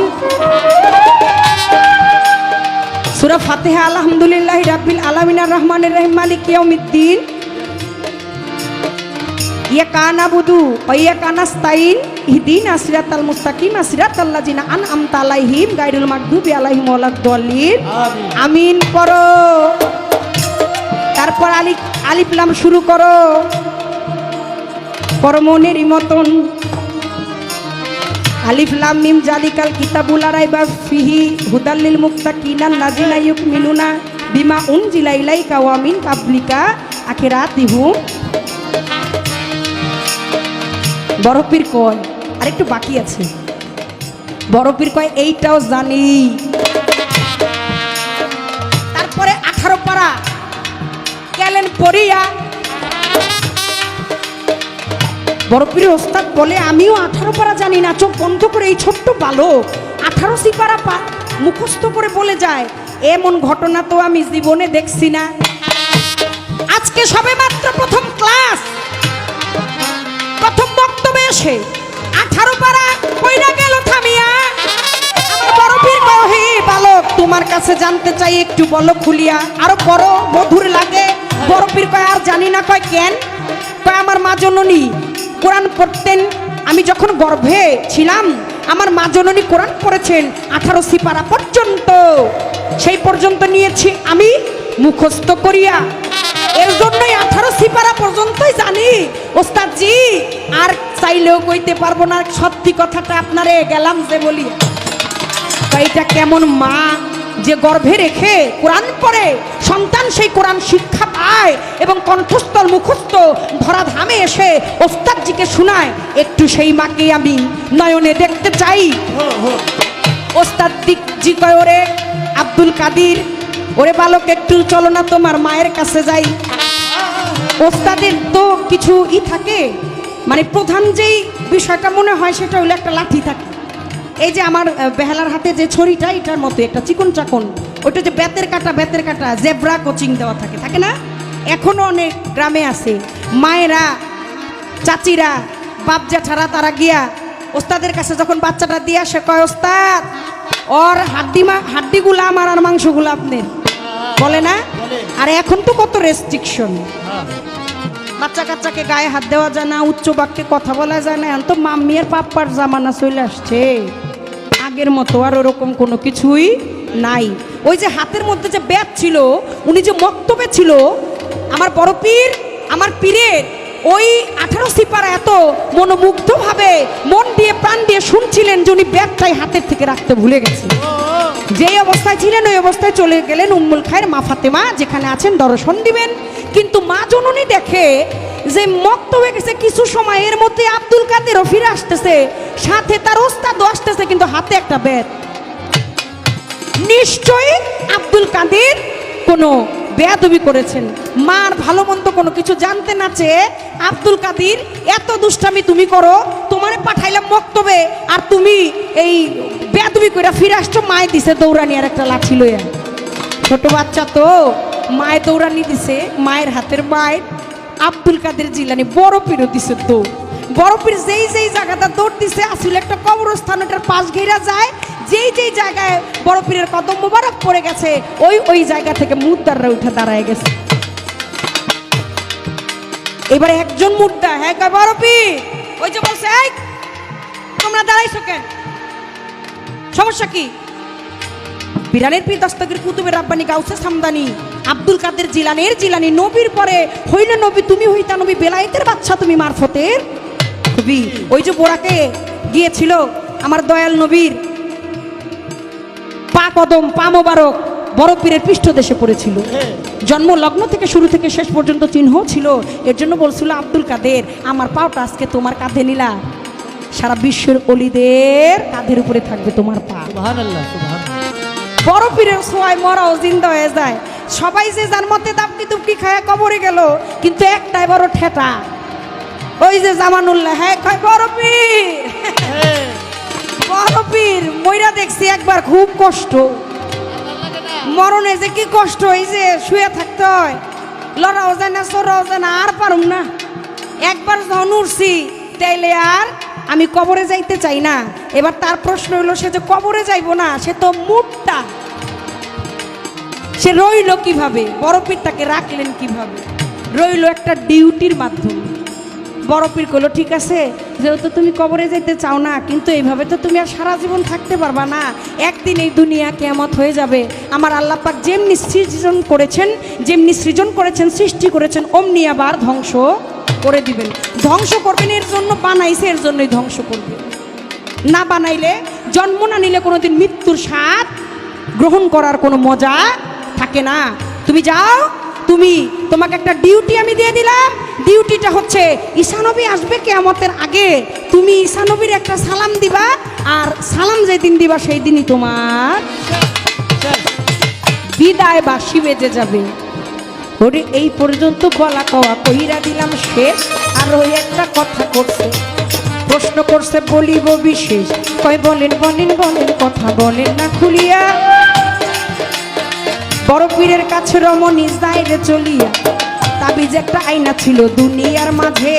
Speaker 1: সূরা ফাতিহা আলহামদুলিল্লাহি রাব্বিল আলামিন আর রহমানির রহিম মালিক ইয়াউমিদ্দিন। ইয়াকা নাবুদু ওয়া ইয়াকা নাস্তাইন ইহদিনাস সিরাতাল মুস্তাকিম সিরাতাল লাযিনা আনআমতা আলাইহিম গায়রুল মাগদুবি আলাইহিম ওয়ালাদ-দাল্লিন। আমিন পড়ো। তারপর আলিফ লাম শুরু করো। পরমনেরই মতন আলিফ লাম মিম জালিকাল কিতাবুল লা রাইবা ফিহি হুদাল লিল মুত্তাকিনাল্লাযিনা ইউমিনুনা বিমা উনজিলা ইলাইকা ওয়া মিন কাবলিকা আখিরাতিহুম। বড় পীর কয় আর একটু বাকি আছে। বড় পীর কয় এইটাও জানি। তারপরে 18 পারা গেলেন পড়িয়া। বড় পীর ওস্তাদ বলে আমিও 18 পারা জানি না। চোখ বন্ধ করে এই ছোট্ট বালক 18 সিপারা মুখস্থ করে বলে যায়, এমন ঘটনা তো আমি জীবনে দেখছি না। আজকে সবে মাত্র প্রথম ক্লাস, প্রথম বক্তব্যে এসে 18 পারা কইরা গেল থামিয়া। আমার বড় পীর কয় হে বালক তোমার কাছে জানতে চাই, একটু বলো খুলিয়া, আরো বড় মধুর লাগে। বড় পীর কয় আর জানি না। কয় কেন? কয় আমার মা জননী কোরআন পড়তেন, আমি যখন গর্ভে ছিলাম আমার মা জননী কোরআন পড়েছেন 18 সিপারা পর্যন্ত, সেই পর্যন্ত নিয়েছি আমি মুখস্থ করিয়া, এর জন্যই 18 সিপারা পর্যন্তই জানি ওস্তাদজি। আর চাইলেও কইতে পারবো না, সত্যি কথাটা আপনারে গেলাম যে বলি। এটা কেমন মা যে গর্ভে রেখে কোরআন পড়ে, সন্তান সেই কোরআন শিক্ষা পায় এবং কণ্ঠস্থল মুখস্থ ধরাধামে এসে ওস্তাদজিকে শোনায়। একটু সেই মাকে আমি নয়নে দেখতে চাই। ওস্তাদজি কয় ওরে আব্দুল কাদির, ওরে বালক একটু চলো না তোমার মায়ের কাছে যাই। ওস্তাদের তো কিছু থাকে, মানে প্রধান যেই বিষয়টা মনে হয় সেটা হলো একটা লাঠি থাকে। এই যে আমার বেহালার হাতে যে ছড়িটা, এটার মতো একটা চিকন চাকন, ওইটা যে বেতের কাটা জেব্রা কোচিং দেওয়া থাকে না? এখনো অনেক গ্রামে আছে। মায়েরা, চাচিরা, বাপ জ্যাঠারা তারা গিয়া ওস্তাদের কাছে যখন বাচ্চাটা দিয়ে আসে, কয় ওস্তাদ ওর হাড্ডিগুলো আমার আর মাংসগুলো আপনার, বলে না? আর এখন তো কত রেস্ট্রিকশন, বাচ্চা কাচ্চাকে গায়ে হাত দেওয়া যায় না, উচ্চ বাক্যে কথা বলা যায় না। এখন তো মাম্মির পাপ্পার জামানা চলে আসছে, আগের মতো আর ওরকম কোনো কিছুই নাই। ওই যে হাতের মধ্যে যে ব্যাগ ছিল, উনি যে মক্তবে ছিল, আমার বড় পীর, আমার পীরের ওই 18 সিপারা এত মনোমুগ্ধভাবে মন দিয়ে প্রাণ দিয়ে শুনছিলেন যে উনি ব্যাগটাই হাতের থেকে রাখতে ভুলে গেছে। যেই অবস্থায় ছিলেন ওই অবস্থায় চলে গেলেন উম্মুল খায়ের মা ফাতেমা, যেখানে আছেন দর্শন দিবেন। কিন্তু মা জননী দেখে যে মক্তবে গেছে কিছু সময়, এর মধ্যে আব্দুল কাদেরও ফিরে আসতেছে, সাথে তার ওস্তাদও আসতেছে, কিন্তু হাতে একটা ব্যাগ। নিশ্চয়ই আব্দুল কাদের কোনো বেয়াদবি করেছেন। মার ভালো মন্দ কোনো কিছু জানতে না চেয়ে আব্দুল কাদের এত দুষ্টামি তুমি করো, তোমারে পাঠাইলাম মক্তবে আর তুমি এই বেয়াদবি করে ফিরে আসছো। মায়ে দিছে দৌড়ানি আর একটা লাঠি লইয়া। ছোট বাচ্চা তো, মায়ে দৌড়ানি দিছে, মায়ের হাতের মায়ের আব্দুল কাদের জিলানি বড় পীরও দিছে। তো বড় পীর যেই জায়গাটা দৌড় দিছে আসলে একটা কবরস্থান, এটার পাশ ঘেরা যায়, যেই জায়গায় বড় পীরের কদম মোবারক পড়ে গেছে ওই জায়গা থেকে মুদ্দাররা উঠে দাঁড়ায় গেছে। এবারে একজন মুদ্দা, হ্যাঁ বড় পীর ওই যে বলছে, এই তোমরা দাঁড়াইছো কেন, সমস্যা কি? বিরানের পীর দস্তগীর কুতুবে রাব্বানি গাউসে সামদানি আব্দুল কাদের জিলানি নবীর পরে হইল নবী, তুমি হইতা নবী, বেলায়েতের বাচ্চা তুমি, মারফতের কবি। ওই যে বোরাকে গিয়েছিল আমার দয়াল নবীর পা কদম, পা মোবারক বড় পীরের পৃষ্ঠদেশে পড়েছিল। জন্ম লগ্ন থেকে শুরু থেকে শেষ পর্যন্ত চিহ্ন ছিল। এর জন্য বলছিল আব্দুল কাদের আমার পাওটা আজকে তোমার কাঁধে নিলা, সারা বিশ্বের অলিদের কাঁধের উপরে থাকবে তোমার পা। বড় পীরের ছোঁয়ায় মরাও জিন্দা হয়ে যায়। সবাই যে যার মধ্যে দাপকি দুপকি খায় কবরে গেল, কিন্তু একটাই বড় ঠেটা, ওই যে জামানুল্লাহ, হ্যাঁ কয় বড় পীর, বড় পীর মইরা দেখছি একবার, খুব কষ্ট মরণে যে কি কষ্ট, এই যে শুয়ে থাকতে হয়, লড়াও যায় না চড়াও যায় না, আর পারুম না। একবার যখন উঠছি তাইলে আর আমি কবরে যাইতে চাই না। এবার তার প্রশ্ন হলো, সে যে কবরে যাইব না, সে তো মুটটা, সে রইল কিভাবে? বড় পীরটাকে রাখলেন কিভাবে? রইল একটা ডিউটির মাধ্যমে। বড় পীর কইল, ঠিক আছে, যেহেতু তুমি কবরে যেতে চাও না, কিন্তু এইভাবে তো তুমি আর সারা জীবন থাকতে পারবা না। একদিন এই দুনিয়া কিয়ামত হয়ে যাবে। আমার আল্লাহ পাক যেমনি সৃজন করেছেন, সৃষ্টি করেছেন, অমনি আবার ধ্বংস করে দিবেন। ধ্বংস করবেন এর জন্য বানাইছে, এর জন্যই ধ্বংস করবে। না বানাইলে, জন্ম না নিলে কোনোদিন মৃত্যুর স্বাদ গ্রহণ করার কোনো মজা থাকে না। তুমি যাও, তোমাকে একটা ডিউটি আমি দিয়ে দিলাম। ডিউটিটা হচ্ছে, ঈশানবী আসবে কিয়ামতের আগে, তুমি ঈশানবীর একটা সালাম দিবা, আর সালাম যেদিন দিবা সেই দিনই তোমার বিদায় বাঁশি বেজে যাবে। ওরে এই পর্যন্ত বলা কওয়া কইরা দিলাম শেষ। আর ওই একটা কথা করছে, প্রশ্ন করছে বলিব বিশেষ, কয় বলেন বলেন বলেন কথা বলেন না খুলিয়া। বড় পীরের কাছে রমণী যাইরে চলিয়া, তাবিজ একটা আয়না ছিল দুনিয়ার মাঝে,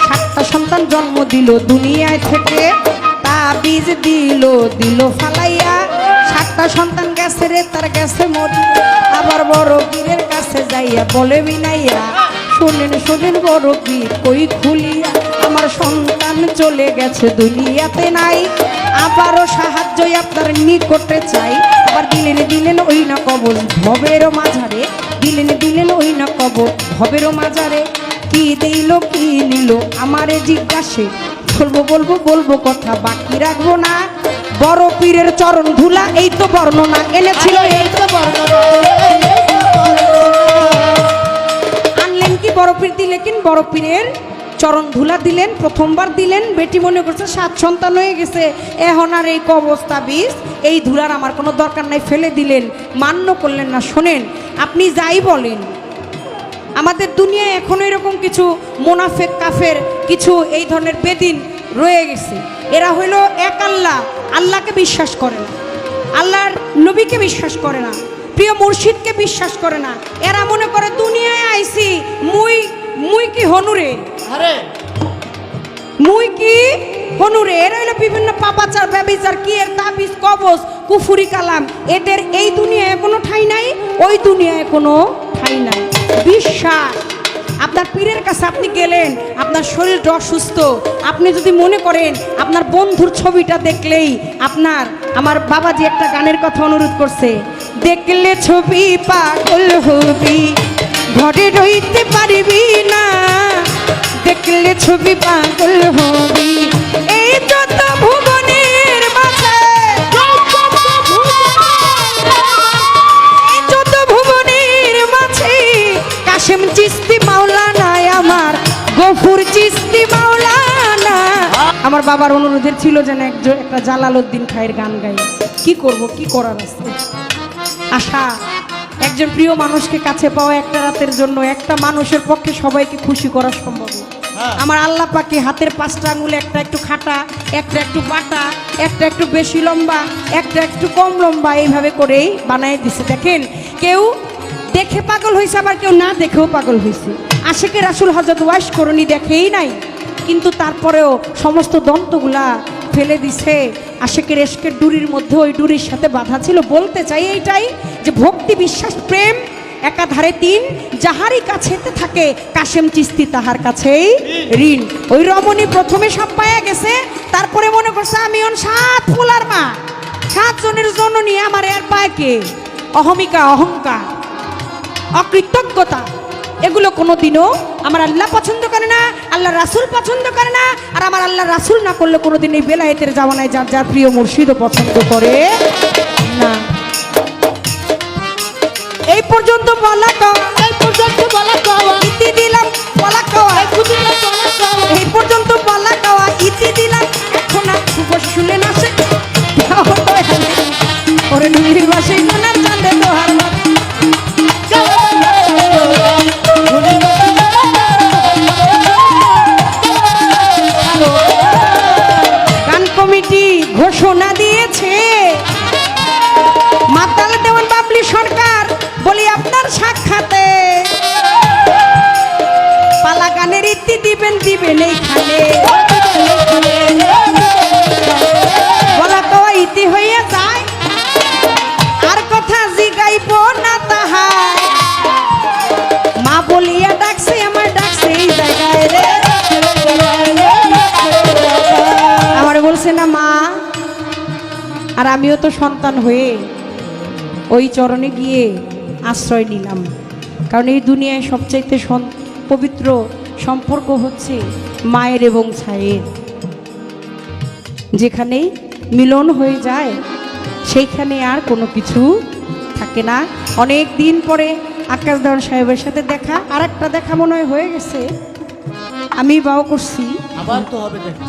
Speaker 1: 7টা সন্তান জন্ম দিল দুনিয়ায় থেকে, তাবিজ দিল ফালাইয়া, 7টা সন্তান গেছে রে তার গেছে মরি। আবার বড় পীরের কাছে যাইয়া বলে বিনাইয়া, শোনেন শোনেন বড় পীর কই খুলিয়া, আমার সন্তান চলে গেছে দুনিয়াতে নাই, আবারও সাহায্যই আপনার নিকটে চাই। আবার দিলেন ওই না কবর ভবেরও মাঝারে, দিলেন ওই না কবর ভবেরও মাঝারে। কি দিল কি নিল আমারে জিজ্ঞাসে, বলবো কথা বাকি রাখবো না। বড় পীরের চরণ ধুলা এই তো বর্ণনা এনেছিল, এই তো বর্ণনা আনলেন কি বড় পীর, দিলে কিন বড় পীরের চরণ ধুলা দিলেন। প্রথমবার দিলেন, বেটি মনে করছে 7 সন্তান হয়ে গেছে, এখন আর এই অবস্থা বিষ, এই ধুলার আমার কোনো দরকার নাই, ফেলে দিলেন, মান্য করলেন না। শোনেন, আপনি যাই বলেন, আমাদের দুনিয়ায় এখনো এরকম কিছু মোনাফেক কাফের, কিছু এই ধরনের বেদিন রয়ে গেছে। এরা হইল এক আল্লাহ, আল্লাহকে বিশ্বাস করে না, আল্লাহর নবীকে বিশ্বাস করে না, প্রিয় মুর্শিদকে বিশ্বাস করে না। এরা মনে করে দুনিয়ায় আইছি মুই কি হনুরে, মুই কি হনুরে। এরা হইলো বিভিন্ন পাপাচার ব্যভিচার, কি এর তাবিজ কবজ কুফুরি কালাম, এদের এই দুনিয়ায় কোনো ঠাঁই নাই, ওই দুনিয়ায় কোনো ঠাঁই নাই। বিশ্বাস, আপনার পীরের কাছে আপনি গেলেন, আপনার শরীরটা অসুস্থ, আপনি যদি মনে করেন আপনার বন্ধুর ছবিটা দেখলেই আমার বাবাজি একটা গানের কথা অনুরোধ করছে, দেখলে ছবি পাগল হবি, ঘরে রইতে পারবি না, দেখলে ছবি পাগল হবি। এই যত ভুবনের মাঝে, যত ভুবনের মাঝে, কাশেম চিস্তি মাওলানা, আমার গফুর চিস্তি মাওলানা। আমার বাবার অনুরোধের ছিল যেন একটা জালালউদ্দিন খায়ের গান গাই। কি করব, কি করার আছে। আশা, একজন প্রিয় মানুষকে কাছে পাওয়া একটা রাতের জন্য, একটা মানুষের পক্ষে সবাইকে খুশি করা সম্ভব না। আমার আল্লাহ পাকে হাতের 5টা আঙুলে একটা একটু খাটা, একটা একটু বাটা, একটা একটু বেশি লম্বা, একটা একটু কম লম্বা, এইভাবে করেই বানাই দিছে। দেখেন, কেউ দেখে পাগল হয়েছে, আবার কেউ না দেখেও পাগল হয়েছে। আশিকে রাসূল হযরত ওয়াইস করণী দেখেই নাই, কিন্তু তারপরেও সমস্ত দন্তগুলা ফেলে দিছে। আশিকের এশকের ডুরির মধ্যে ওই ডুরির সাথে বাধা ছিল। বলতে চাই এইটাই যে ভক্তি বিশ্বাস প্রেম একাধারে 3, যাহারই কাছেতে থাকে কাশেম চিস্তি তাহার কাছেই ঋণ। ওই রমণী প্রথমে সব পায়া গেছে, তারপরে মনে করছে আমি 7 ফুলার মা, 7 জনের জননী, আমার এর পায় কে? অহমিকা, অহংকার, অকৃতজ্ঞতা, এগুলো কোনোদিনও আমার আল্লাহ পছন্দ করে না, আল্লাহ রাসূল পছন্দ করে না। আর আমার আল্লাহ রাসূল না করলে কোনোদিন এই বেলায়েতের জামানায় যার প্রিয় মুর্শিদও পছন্দ করে না। এই পর্যন্ত বলা কওয়া, ইতি দিলাম বলা কওয়া, এই পর্যন্ত বলা কওয়া ইতি দিলাম। এখন আর শুভ শুনে না সে ওরে নবীর বাসায় দিবেন দিবেন এইখানে বলা কইতে হইয়া যায় আর কথা জিগাইব না তাহার মা বলিয়া ডাকছে আমার ডাকছে এই জায়গায় রে আমার বলছে না মা আর আমিও তো সন্তান হয়ে ওই চরণে গিয়ে আশ্রয় নিলাম কারণ এই দুনিয়ায় সবচাইতে পবিত্র সম্পর্ক হচ্ছে মায়ের এবং ছায়ের যেখানে মিলন হয়ে যায় সেইখানে আর কোনো কিছু থাকে না। অনেক দিন পরে আকাশ দেওয়ান সাহেবের সাথে দেখা আর একটা দেখা মনে হয় হয়ে গেছে আমি বাও করছি
Speaker 4: আবার তো হবে দেখা।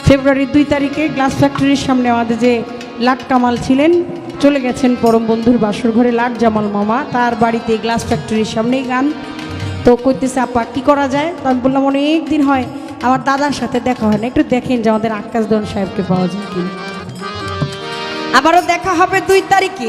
Speaker 1: ফেব্রুয়ারির 2 তারিখে গ্লাস ফ্যাক্টরির সামনে আমাদের যে লাট কামাল ছিলেন চলে গেছেন পরম বন্ধুর বাসর ঘরে লাট জামাল মামা তার বাড়িতে গ্লাস ফ্যাক্টরির সামনেই গান তো কইতেছে আপা কি করা যায় তো আমি বললাম অনেক দিন হয় আমার দাদার সাথে দেখা হয় না একটু দেখেন যে আমাদের আকাশ দেওয়ান সাহেবকে পাওয়া যায় কি আবারও দেখা হবে 2 তারিখে